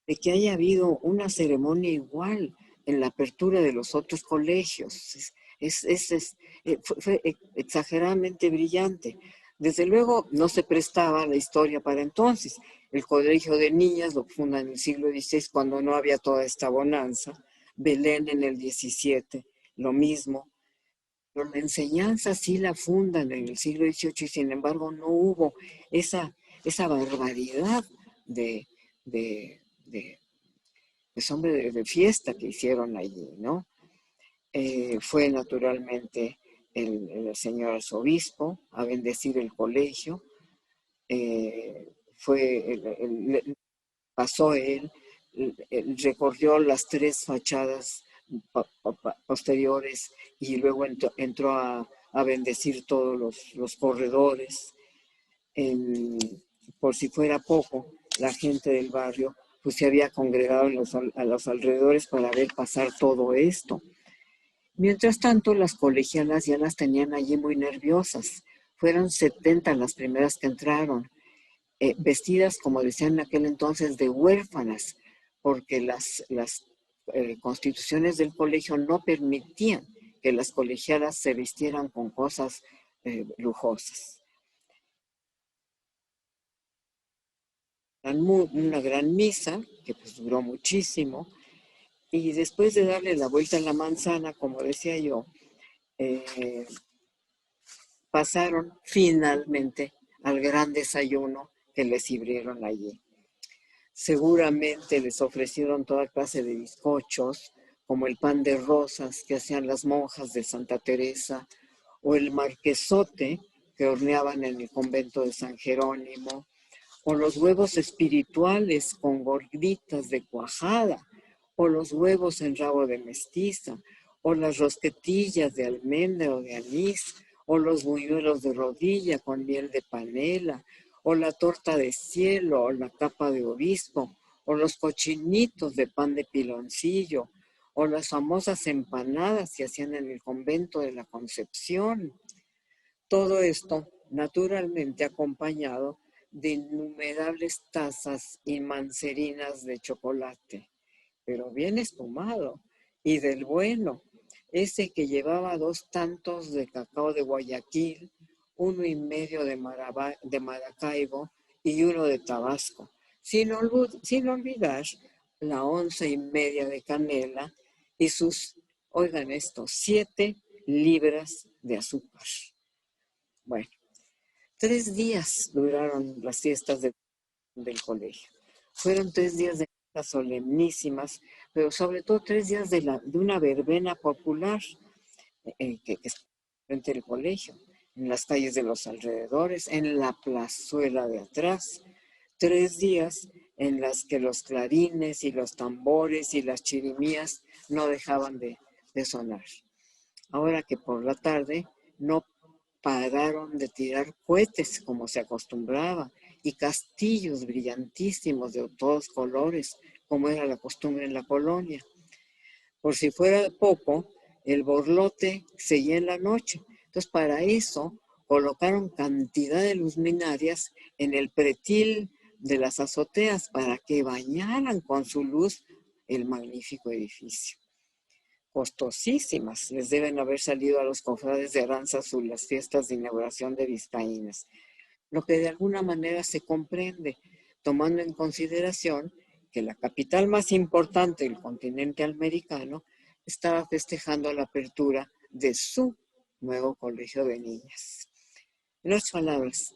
de que haya habido una ceremonia igual en la apertura de los otros colegios. Fue exageradamente brillante. Desde luego no se prestaba la historia para entonces. El colegio de niñas lo fundan en el siglo XVI cuando no había toda esta bonanza. Belén en el XVII, lo mismo. Pero la enseñanza sí la fundan en el siglo XVIII y sin embargo no hubo esa barbaridad de fiesta que hicieron allí, ¿no? Fue naturalmente el señor arzobispo a bendecir el colegio, pasó él, recorrió las 3 fachadas posteriores y luego entró a bendecir todos los corredores. Por si fuera poco, la gente del barrio pues se había congregado a los alrededores para ver pasar todo esto. Mientras tanto, las colegialas ya las tenían allí muy nerviosas. Fueron 70 las primeras que entraron, vestidas, como decían en aquel entonces, de huérfanas, porque las constituciones del colegio no permitían que las colegialas se vistieran con cosas lujosas. Una gran misa, que pues duró muchísimo, y después de darle la vuelta a la manzana, como decía yo, pasaron finalmente al gran desayuno que les sirvieron allí. Seguramente les ofrecieron toda clase de bizcochos, como el pan de rosas que hacían las monjas de Santa Teresa, o el marquesote que horneaban en el convento de San Jerónimo, o los huevos espirituales con gorditas de cuajada, o los huevos en rabo de mestiza, o las rosquetillas de almendra o de anís, o los buñuelos de rodilla con miel de panela, o la torta de cielo, o la capa de obispo, o los cochinitos de pan de piloncillo, o las famosas empanadas que hacían en el convento de la Concepción. Todo esto naturalmente acompañado de innumerables tazas y mancerinas de chocolate, pero bien espumado y del bueno, ese que llevaba 2 tantos de cacao de Guayaquil, 1,5 de Maracaibo y 1 de Tabasco, sin olvidar la 11,5 de canela y sus, oigan esto, 7 libras de azúcar. Bueno, 3 días duraron las fiestas del colegio. Fueron 3 días de fiestas solemnísimas, pero sobre todo 3 días de una verbena popular que es frente al colegio, en las calles de los alrededores, en la plazuela de atrás. 3 días en las que los clarines y los tambores y las chirimías no dejaban de sonar. Ahora que por la tarde no pararon de tirar cohetes como se acostumbraba y castillos brillantísimos de todos colores, como era la costumbre en la colonia. Por si fuera poco, el borlote seguía en la noche. Entonces, para eso colocaron cantidad de luminarias en el pretil de las azoteas para que bañaran con su luz el magnífico edificio. Costosísimas les deben haber salido a los cofrades de Aránzazu las fiestas de inauguración de Vizcaínas, lo que de alguna manera se comprende, tomando en consideración que la capital más importante del continente americano estaba festejando la apertura de su nuevo colegio de niñas. En otras palabras,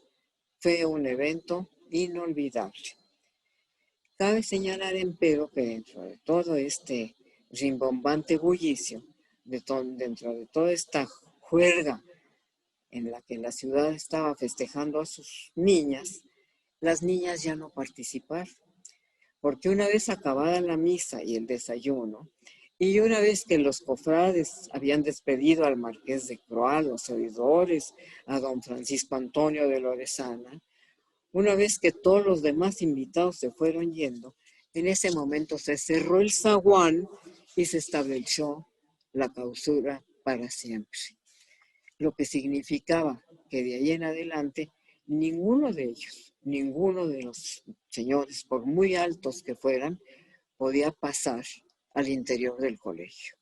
fue un evento inolvidable. Cabe señalar, empero, que dentro de todo este rimbombante bullicio, dentro de toda esta juerga en la que la ciudad estaba festejando a sus niñas, las niñas ya no participaron, porque una vez acabada la misa y el desayuno, y una vez que los cofrades habían despedido al marqués de Croix, los oidores, a don Francisco Antonio de Lorenzana, una vez que todos los demás invitados se fueron yendo, en ese momento se cerró el zaguán y se estableció la clausura para siempre. Lo que significaba que de ahí en adelante ninguno de ellos, ninguno de los señores, por muy altos que fueran, podía pasar al interior del colegio.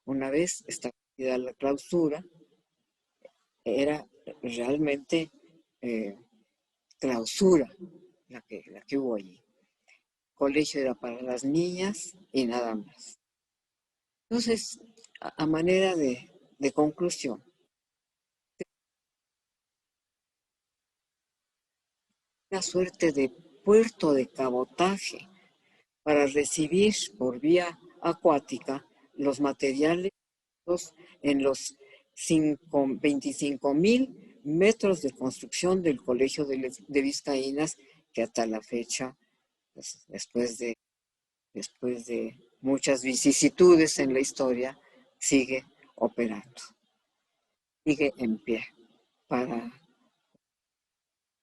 Una vez establecida la clausura, era realmente clausura la que hubo allí. El colegio era para las niñas y nada más. Entonces, a manera de conclusión, una suerte de puerto de cabotaje para recibir por vía acuática los materiales en los 25,000 metros de construcción del Colegio de Vizcaínas, que hasta la fecha, pues, después de muchas vicisitudes en la historia, sigue operando, sigue en pie, para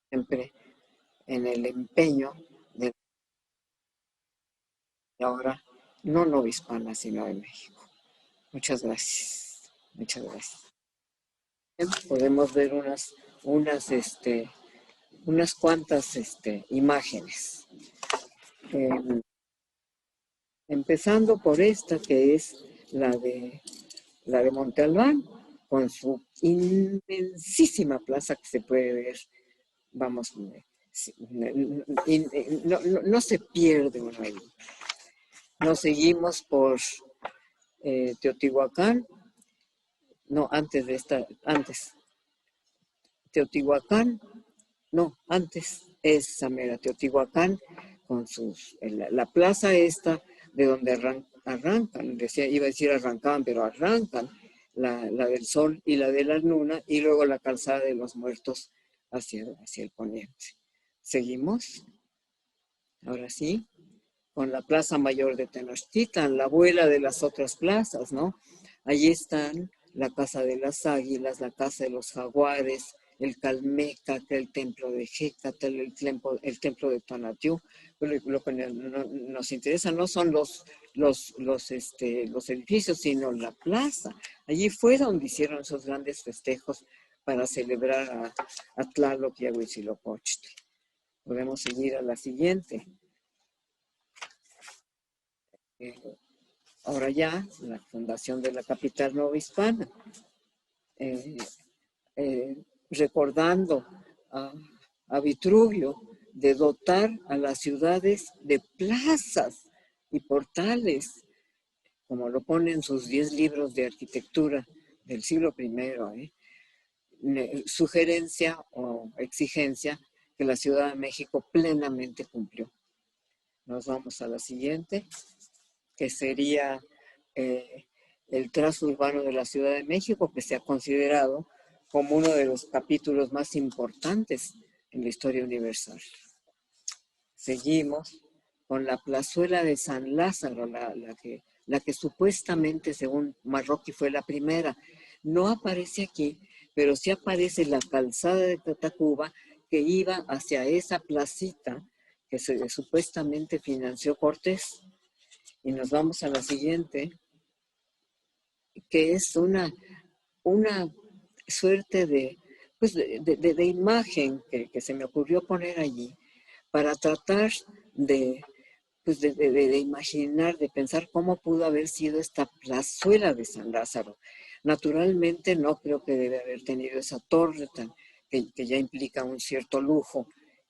siempre en el empeño de ahora, no novohispana, sino de México. Muchas gracias. Muchas gracias. Podemos ver unas cuantas imágenes. Empezando por esta, que es la de Monte Albán, con su inmensísima plaza que se puede ver, vamos, no se pierde uno ahí. Nos seguimos por Teotihuacán, no, antes de esta, antes. Teotihuacán, no, antes, esa mera Teotihuacán, con la plaza esta, de donde arrancan, iba a decir arrancaban, pero arrancan la del Sol y la de la Luna, y luego la calzada de los Muertos hacia el poniente. Seguimos, ahora sí, con la Plaza Mayor de Tenochtitlan, la abuela de las otras plazas, ¿no? Allí están la Casa de las Águilas, la Casa de los Jaguares, el Calmeca, que el templo de Hécate, el templo de Tonatiuh. Lo que nos interesa no son los edificios, sino la plaza. Allí fue donde hicieron esos grandes festejos para celebrar a Tlaloc y a Huitzilopochtli. Podemos seguir a la siguiente. Ahora ya, la fundación de la capital novohispana. Recordando a Vitruvio de dotar a las ciudades de plazas y portales, como lo pone en sus 10 libros de arquitectura del siglo I, sugerencia o exigencia que la Ciudad de México plenamente cumplió. Nos vamos a la siguiente, que sería el trazo urbano de la Ciudad de México, que se ha considerado como uno de los capítulos más importantes en la historia universal. Seguimos con la plazuela de San Lázaro, la que supuestamente, según Marroquí, fue la primera. No aparece aquí, pero sí aparece la calzada de Tatacuba, que iba hacia esa placita que supuestamente financió Cortés. Y nos vamos a la siguiente, que es una suerte de imagen que se me ocurrió poner allí para tratar de imaginar, de pensar cómo pudo haber sido esta plazuela de San Lázaro. Naturalmente no creo que debe haber tenido esa torre que ya implica un cierto lujo,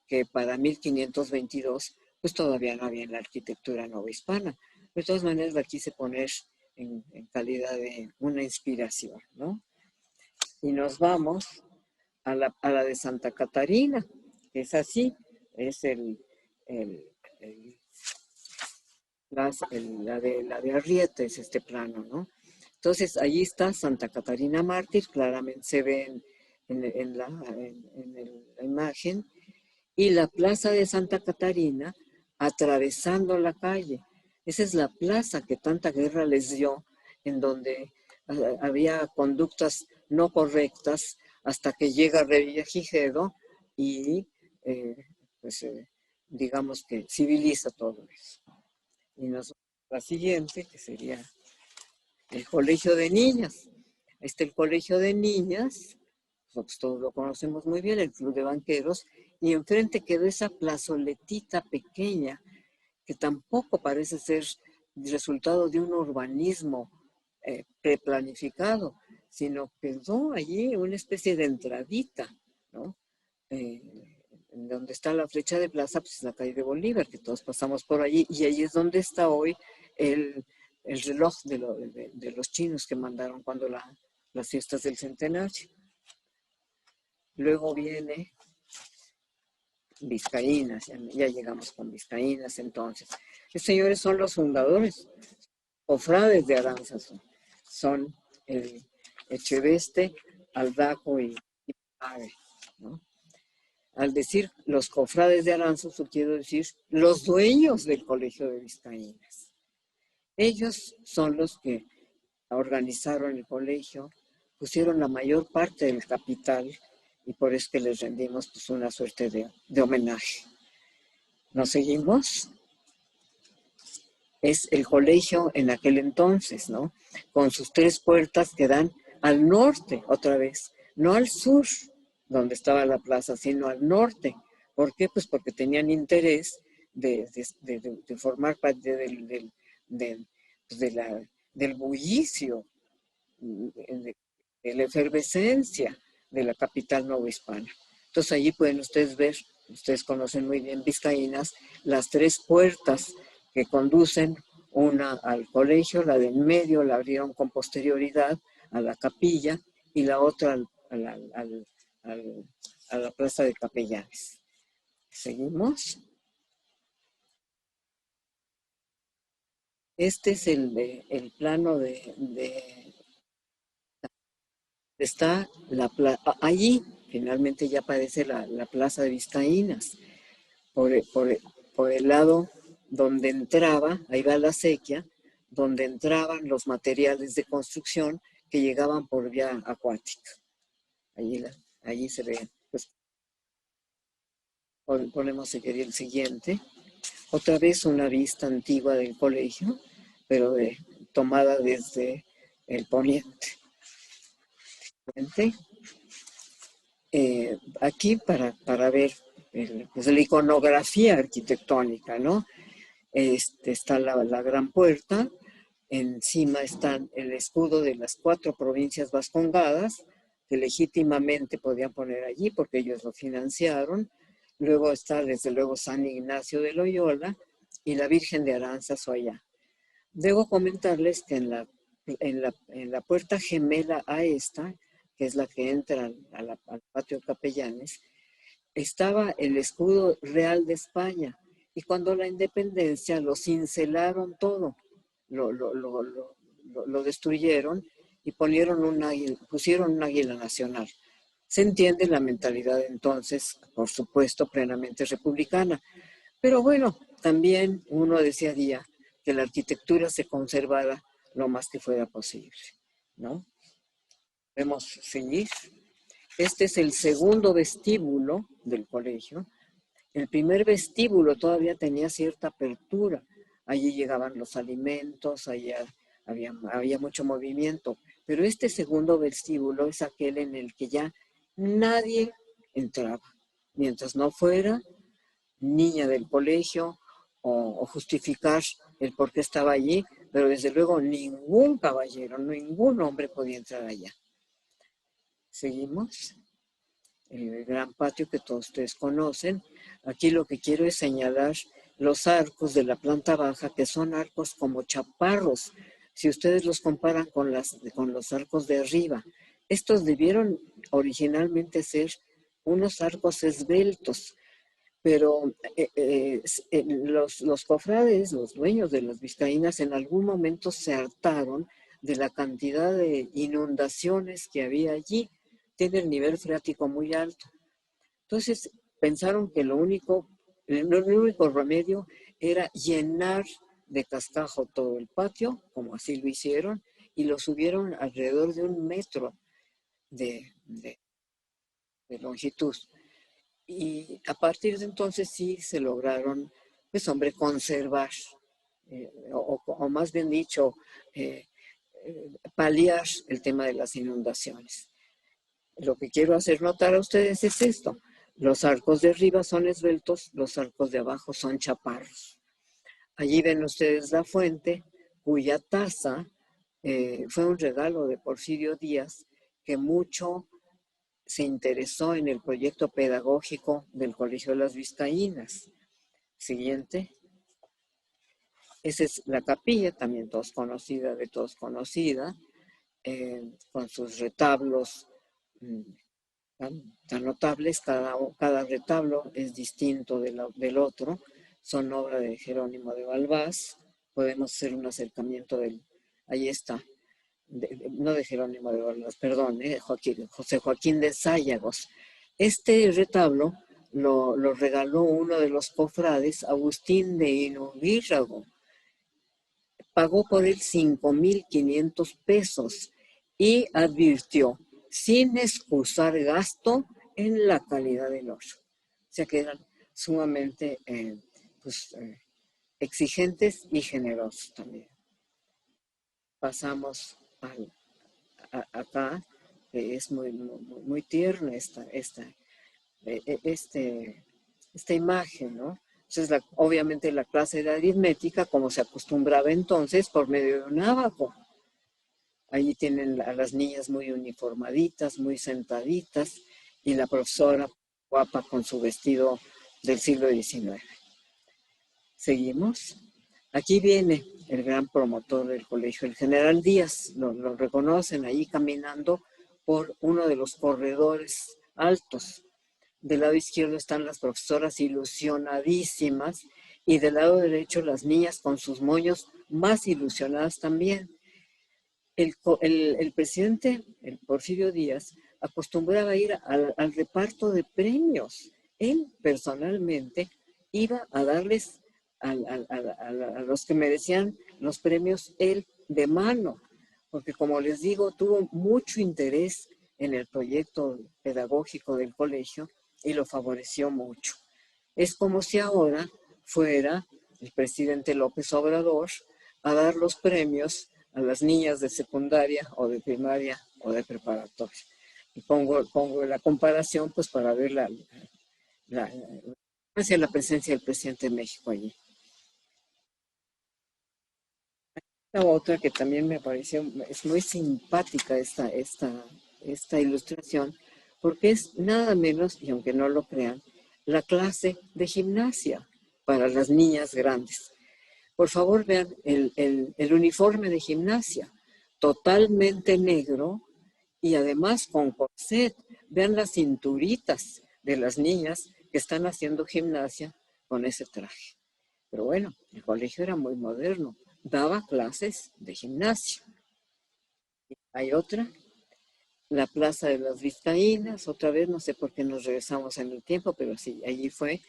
que para 1522 pues todavía no había en la arquitectura novohispana. De todas maneras la quise poner en calidad de una inspiración, ¿no? Y nos vamos a la de Santa Catarina, que es así, es la de Arrieta, es este plano, ¿no? Entonces, allí está Santa Catarina Mártir, claramente se ve en la imagen, y la plaza de Santa Catarina atravesando la calle. Esa es la plaza que tanta guerra les dio, en donde había conductas no correctas hasta que llega Revillagigedo y digamos que civiliza todo eso. Y la siguiente, que sería el Colegio de Niñas. El Colegio de Niñas, pues todos lo conocemos muy bien, el Club de Banqueros, y enfrente quedó esa plazoletita pequeña que tampoco parece ser resultado de un urbanismo preplanificado, sino quedó allí una especie de entradita, ¿no? Donde está la flecha de plaza, pues es la calle de Bolívar, que todos pasamos por allí, y allí es donde está hoy el reloj de los chinos que mandaron cuando las fiestas del centenario. Luego viene Vizcaínas, ya llegamos con Vizcaínas entonces. Los señores son los fundadores, cofrades de Aránzazu, son el Echeveste, Aldaco y Pague, ¿no? Al decir los cofrades de Aránzazu, quiero decir los dueños del Colegio de Vizcaínas. Ellos son los que organizaron el colegio, pusieron la mayor parte del capital y por eso que les rendimos pues, una suerte de homenaje. ¿Nos seguimos? Es el colegio en aquel entonces, ¿no? Con sus 3 puertas que dan al norte otra vez, no al sur, donde estaba la plaza, sino al norte. ¿Por qué? Pues porque tenían interés de formar parte del bullicio, de la efervescencia de la capital novohispana. Entonces allí pueden ustedes ver, ustedes conocen muy bien Vizcaínas, las 3 puertas que conducen, una al colegio, la de en medio la abrieron con posterioridad a la capilla y la otra a la plaza de Capellanes. ¿Seguimos? Este es el plano está allí finalmente ya aparece la plaza de Vizcaínas. Por el lado donde entraba, ahí va la acequia, donde entraban los materiales de construcción que llegaban por vía acuática. Allí Allí se ve, pues ponemos si quería el siguiente. Otra vez una vista antigua del colegio, pero tomada desde el poniente. Aquí para ver pues, la iconografía arquitectónica, ¿no? Está la gran puerta, encima está el escudo de las 4 provincias vascongadas, que legítimamente podían poner allí porque ellos lo financiaron. Luego está, desde luego, San Ignacio de Loyola y la Virgen de Aranzazuayá. Debo comentarles que en la puerta gemela a esta, que es la que entra al patio Capellanes, estaba el escudo real de España. Y cuando la independencia lo cincelaron todo, lo destruyeron y pusieron un águila nacional. Se entiende la mentalidad entonces, por supuesto, plenamente republicana. Pero bueno, también uno desearía que la arquitectura se conservara lo más que fuera posible, ¿no? Podemos seguir. Este es el segundo vestíbulo del colegio. El primer vestíbulo todavía tenía cierta apertura. Allí llegaban los alimentos, allá había mucho movimiento. Pero este segundo vestíbulo es aquel en el que ya nadie entraba, mientras no fuera niña del colegio o justificar el por qué estaba allí, pero desde luego ningún caballero, ningún hombre podía entrar allá. Seguimos. El gran patio que todos ustedes conocen. Aquí lo que quiero es señalar los arcos de la planta baja, que son arcos como chaparros, si ustedes los comparan con los arcos de arriba. Estos debieron originalmente ser unos arcos esbeltos, pero los cofrades, los dueños de las vizcaínas, en algún momento se hartaron de la cantidad de inundaciones que había allí. Tiene el nivel freático muy alto. Entonces pensaron que el único remedio era llenar de cascajo todo el patio, como así lo hicieron, y lo subieron alrededor de 1 metro de longitud. Y a partir de entonces sí se lograron, pues hombre, conservar, o más bien dicho, paliar el tema de las inundaciones. Lo que quiero hacer notar a ustedes es esto. Los arcos de arriba son esbeltos, los arcos de abajo son chaparros. Allí ven ustedes la fuente, cuya taza fue un regalo de Porfirio Díaz, que mucho se interesó en el proyecto pedagógico del Colegio de las Vizcaínas. Siguiente. Esa es la capilla, también de todos conocida, con sus retablos tan notables. Cada retablo es distinto del otro. Son obra de Jerónimo de Balbás. Podemos hacer un acercamiento ahí está. No de Jerónimo de Balbás, perdón, José Joaquín de Sállagos. Este retablo lo regaló uno de los cofrades, Agustín de Inubírrago. Pagó por él 5,500 pesos y advirtió, sin excusar gasto en la calidad del oro. O sea que eran sumamente exigentes y generosos también. Pasamos acá, es muy tierna esta imagen, ¿no? Entonces, obviamente la clase de aritmética, como se acostumbraba entonces, por medio de un ábaco. Allí tienen a las niñas muy uniformaditas, muy sentaditas, y la profesora guapa con su vestido del siglo XIX. Seguimos. Aquí viene el gran promotor del colegio, el general Díaz. Lo reconocen ahí caminando por uno de los corredores altos. Del lado izquierdo están las profesoras ilusionadísimas y del lado derecho las niñas con sus moños más ilusionadas también. El presidente, el Porfirio Díaz, acostumbraba a ir al reparto de premios. Él personalmente iba a darles a los que merecían los premios él de mano, porque como les digo, tuvo mucho interés en el proyecto pedagógico del colegio y lo favoreció mucho. Es como si ahora fuera el presidente López Obrador a dar los premios a las niñas de secundaria o de primaria o de preparatoria. Y pongo la comparación pues para ver la presencia del presidente de México allí. La otra que también me pareció, es muy simpática esta ilustración, porque es nada menos, y aunque no lo crean, la clase de gimnasia para las niñas grandes. Por favor, vean el uniforme de gimnasia, totalmente negro y además con corset. Vean las cinturitas de las niñas que están haciendo gimnasia con ese traje. Pero bueno, el colegio era muy moderno, daba clases de gimnasia. Hay otra, la Plaza de las Vizcaínas, otra vez, no sé por qué nos regresamos en el tiempo, pero sí, allí fue.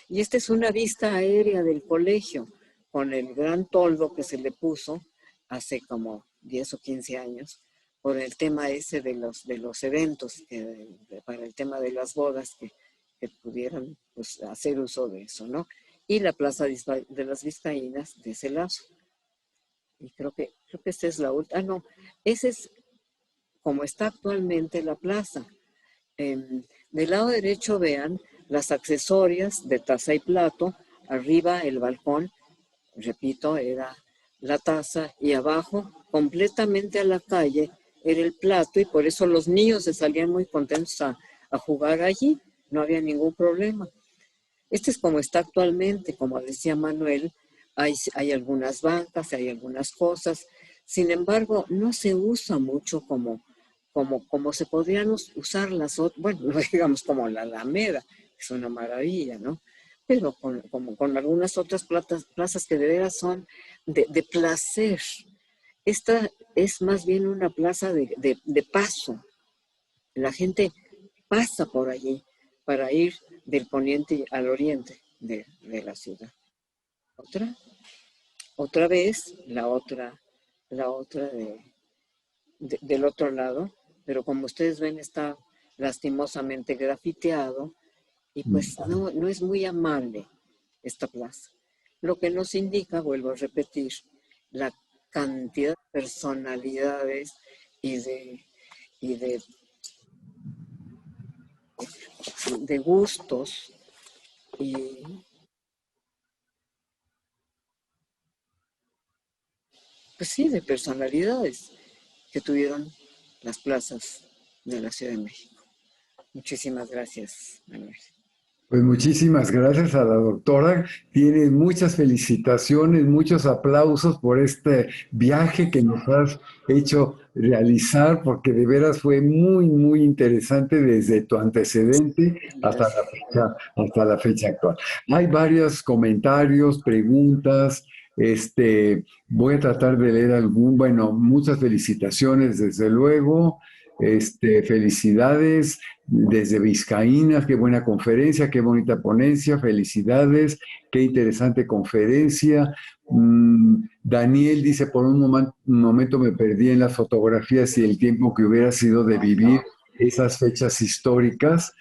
Y esta es una vista aérea del colegio, con el gran toldo que se le puso hace como 10 o 15 años, por el tema ese de los eventos, para el tema de las bodas, que pudieran pues, hacer uso de eso, ¿no? Y la Plaza de las Vizcaínas de ese lado. Y creo que esta es la última. Ah, no, ese es como está actualmente la plaza. Del lado derecho vean las accesorias de taza y plato, arriba el balcón, repito, era la taza y abajo, completamente a la calle, era el plato y por eso los niños se salían muy contentos a jugar allí, no había ningún problema. Este es como está actualmente, como decía Manuel, hay algunas bancas, hay algunas cosas, sin embargo, no se usa mucho como se podrían usar las otras, bueno, no digamos como la Alameda, que es una maravilla, ¿no? Pero con algunas otras plazas que de veras son de placer. Esta es más bien una plaza de paso. La gente pasa por allí para ir del poniente al oriente de la ciudad. Otra vez, la otra del otro lado, pero como ustedes ven está lastimosamente grafiteado y pues no es muy amable esta plaza. Lo que nos indica, vuelvo a repetir, la cantidad de personalidades y de gustos y pues sí, de personalidades que tuvieron las plazas de la Ciudad de México. Muchísimas gracias, Manuel. Pues muchísimas gracias a la doctora. Tiene muchas felicitaciones, muchos aplausos por este viaje que nos has hecho realizar, porque de veras fue muy, muy interesante desde tu antecedente hasta la fecha actual. Hay varios comentarios, preguntas. Voy a tratar de leer bueno, muchas felicitaciones, desde luego. Felicidades desde Vizcaínas, qué buena conferencia, qué bonita ponencia, felicidades, qué interesante conferencia. Daniel dice, por un momento me perdí en las fotografías y el tiempo que hubiera sido de vivir esas fechas históricas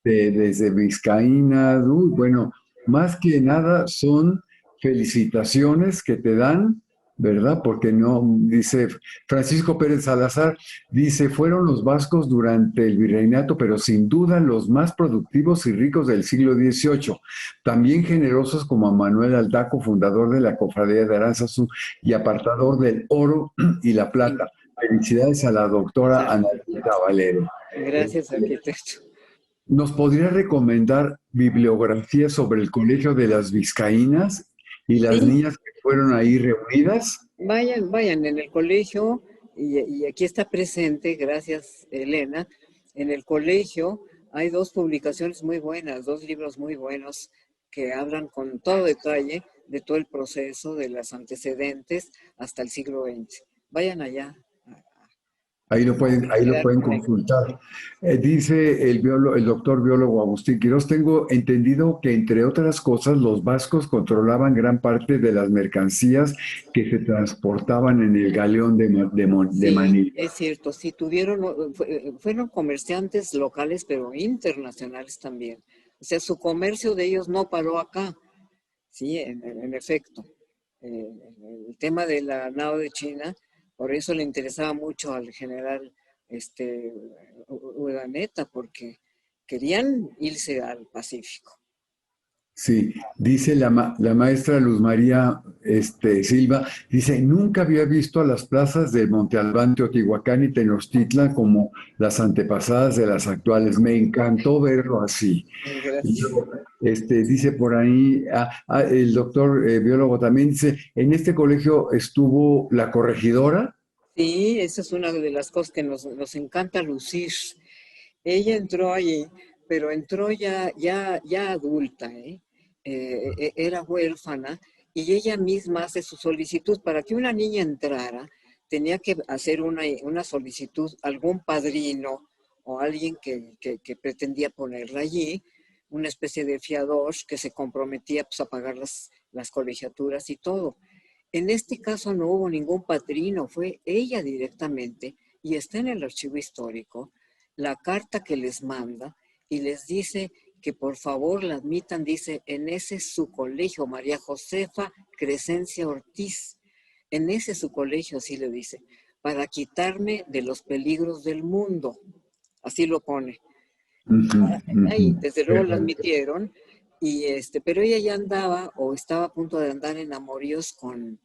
desde Vizcaínas. Bueno, más que nada son felicitaciones que te dan, ¿verdad? Porque no, dice Francisco Pérez Salazar, dice, fueron los vascos durante el virreinato, pero sin duda los más productivos y ricos del siglo XVIII, también generosos como Manuel Aldaco, fundador de la Cofradía de Aranzazú y apartador del oro y la plata. Felicidades a la doctora Ana Rita Valero. Gracias, arquitecto. ¿Nos podría recomendar bibliografía sobre el Colegio de las Vizcaínas y las niñas que fueron ahí reunidas? Vayan en el colegio, y aquí está presente, gracias Elena, en el colegio hay dos publicaciones muy buenas, dos libros muy buenos que hablan con todo detalle de todo el proceso, de los antecedentes hasta el siglo XX. Vayan allá Ahí lo quedar pueden con la consultar. Dice el doctor biólogo Agustín Quirós, tengo entendido que entre otras cosas los vascos controlaban gran parte de las mercancías que se transportaban en el galeón de Sí, Manila. es cierto, sí tuvieron, fueron comerciantes locales, pero internacionales también. O sea, su comercio de ellos no paró acá, sí, en efecto. Eh, el tema de la nao de China, por eso le interesaba mucho al general Urdaneta, porque querían irse al Pacífico. Sí, dice la maestra Luz María Silva, dice, nunca había visto a las plazas de Monte Albán, Teotihuacán y Tenochtitlan como las antepasadas de las actuales. Me encantó verlo así. Y Gracias. luego, dice por ahí, el doctor biólogo también dice, en este colegio estuvo la corregidora. Sí, esa es una de las cosas que nos encanta lucir. Ella entró allí, pero entró ya adulta, ¿eh? Era huérfana y ella misma hace su solicitud. Para que una niña entrara, tenía que hacer una solicitud, algún padrino o alguien que pretendía ponerla allí, una especie de fiador que se comprometía pues, a pagar las colegiaturas y todo. En este caso no hubo ningún padrino, fue ella directamente y está en el archivo histórico la carta que les manda y les dice que por favor la admitan, dice, en ese su colegio, María Josefa Crescencia Ortiz, en ese su colegio, así le dice, para quitarme de los peligros del mundo, así lo pone. Ujú, ujú. Ahí, desde luego la admitieron, pero ella ya andaba o estaba a punto de andar en amoríos con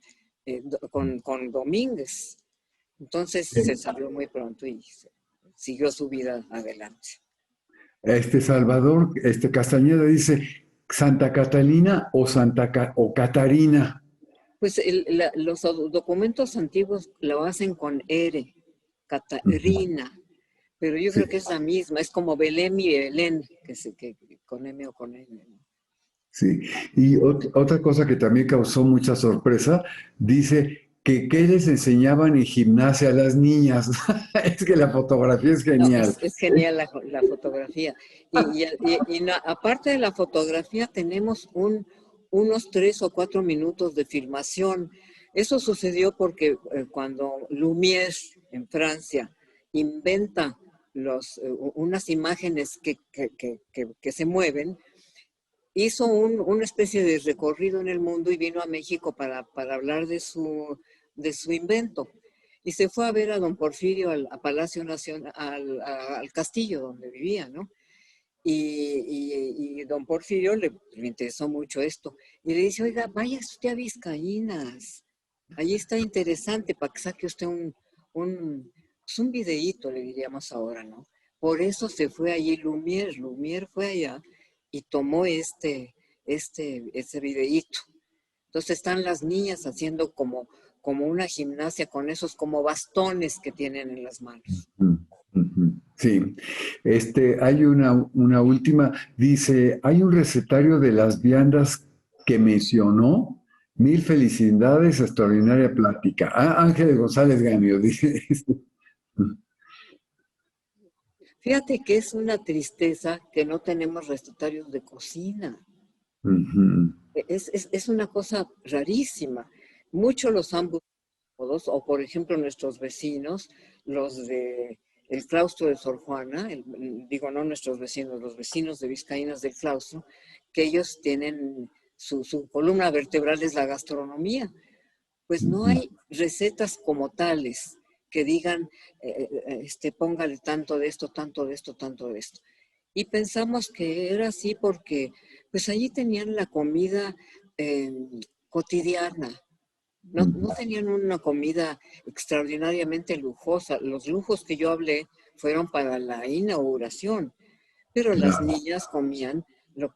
Domínguez. Entonces se salió muy pronto y siguió su vida adelante. Salvador, Castañeda dice, Santa Catalina o Catarina. Pues los documentos antiguos lo hacen con R, Ujú. Catarina, pero yo Sí, creo que es la misma, es como Belén y Belén, que con M o con N, ¿no? sí. Y otra cosa que también causó mucha sorpresa, dice que qué les enseñaban en gimnasia a las niñas. Es que la fotografía es No, genial. es genial la fotografía. Aparte de la fotografía, tenemos unos 3 o 4 minutos de filmación. Eso sucedió porque cuando Lumière en Francia inventa unas imágenes que se mueven, hizo una especie de recorrido en el mundo y vino a México para hablar de su invento. Y se fue a ver a don Porfirio a Palacio Nacional, al castillo donde vivía, ¿no? Y don Porfirio le interesó mucho esto. Y le dice, oiga, vaya usted a Vizcaínas. Allí está interesante para que saque usted pues un videíto, le diríamos ahora, ¿no? Por eso se fue allí Lumière. Lumière fue allá y tomó ese videíto. Entonces están las niñas haciendo como una gimnasia con esos como bastones que tienen en las manos. Mm, ujú. Sí, hay una última, dice, hay un recetario de las viandas que mencionó. Mil felicidades, extraordinaria plática. Ángel González Gamio, dice. Fíjate que es una tristeza que no tenemos recetarios de cocina. Ujú, Es una cosa rarísima. Muchos los han buscado, o por ejemplo nuestros vecinos, los de el claustro de Sor Juana, digo no nuestros vecinos, los vecinos de Vizcaínas del claustro, que ellos tienen su columna vertebral es la gastronomía. Pues no ujú. hay recetas como tales que digan, póngale tanto de esto, tanto de esto, tanto de esto. Y pensamos que era así porque, pues allí tenían la comida eh, cotidiana. No tenían una comida extraordinariamente lujosa. Los lujos que yo hablé fueron para la inauguración, pero las Claro. niñas comían lo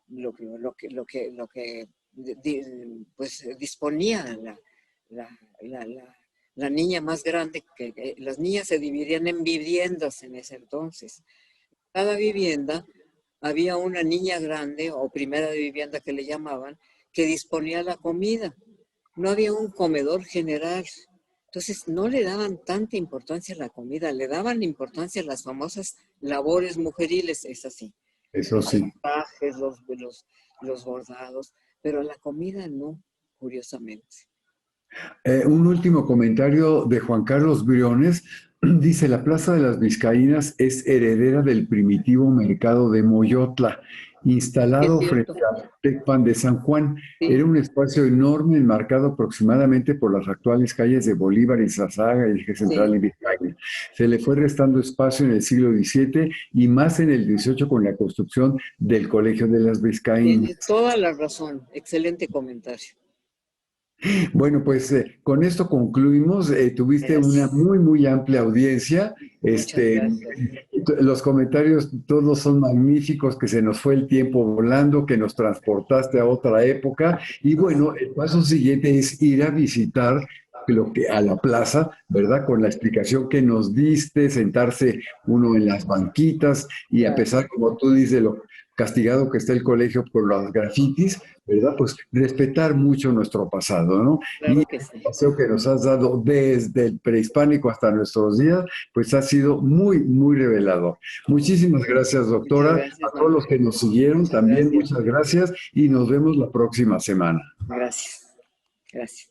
que pues disponía la, la, la, la niña más grande, que las niñas se dividían en viviendas en ese entonces. Cada vivienda había una niña grande o primera de vivienda que le llamaban, que disponía la comida. No había un comedor general. Entonces, no le daban tanta importancia a la comida, le daban importancia a las famosas labores mujeriles, es así. Eso Los sí. trajes, los bordados, pero a la comida no, curiosamente. Un último comentario de Juan Carlos Briones. Dice, la Plaza de las Vizcaínas es heredera del primitivo mercado de Moyotla, Es instalado frente cierto, al Tecpan de San Juan. Era sí, un espacio enorme enmarcado aproximadamente por las actuales calles de Bolívar y Zazaga y Eje Central sí, y Vizcaya. Se le fue restando espacio en el siglo XVII y más en el XVIII con la construcción del Colegio de las Vizcaínas. tienes toda la razón. Excelente comentario. Bueno, pues con esto concluimos. Tuviste una Gracias. muy, muy amplia audiencia. Muchas Este, gracias. los comentarios todos son magníficos, que se nos fue el tiempo volando, que nos transportaste a otra época. Y bueno, el paso siguiente es ir a visitar lo que a la plaza, ¿verdad? Con la explicación que nos diste, sentarse uno en las banquitas y a Claro, pesar, como tú dices, lo castigado que está el colegio por los grafitis, ¿verdad? Pues respetar mucho nuestro pasado, ¿no? Y claro que el sí. paseo que nos has dado desde el prehispánico hasta nuestros días, pues ha sido muy, muy revelador. Muchísimas gracias, Muchas doctora. gracias, A todos los que Manuel. nos siguieron, Muchas también gracias. muchas gracias y nos vemos la próxima semana. Gracias. Gracias.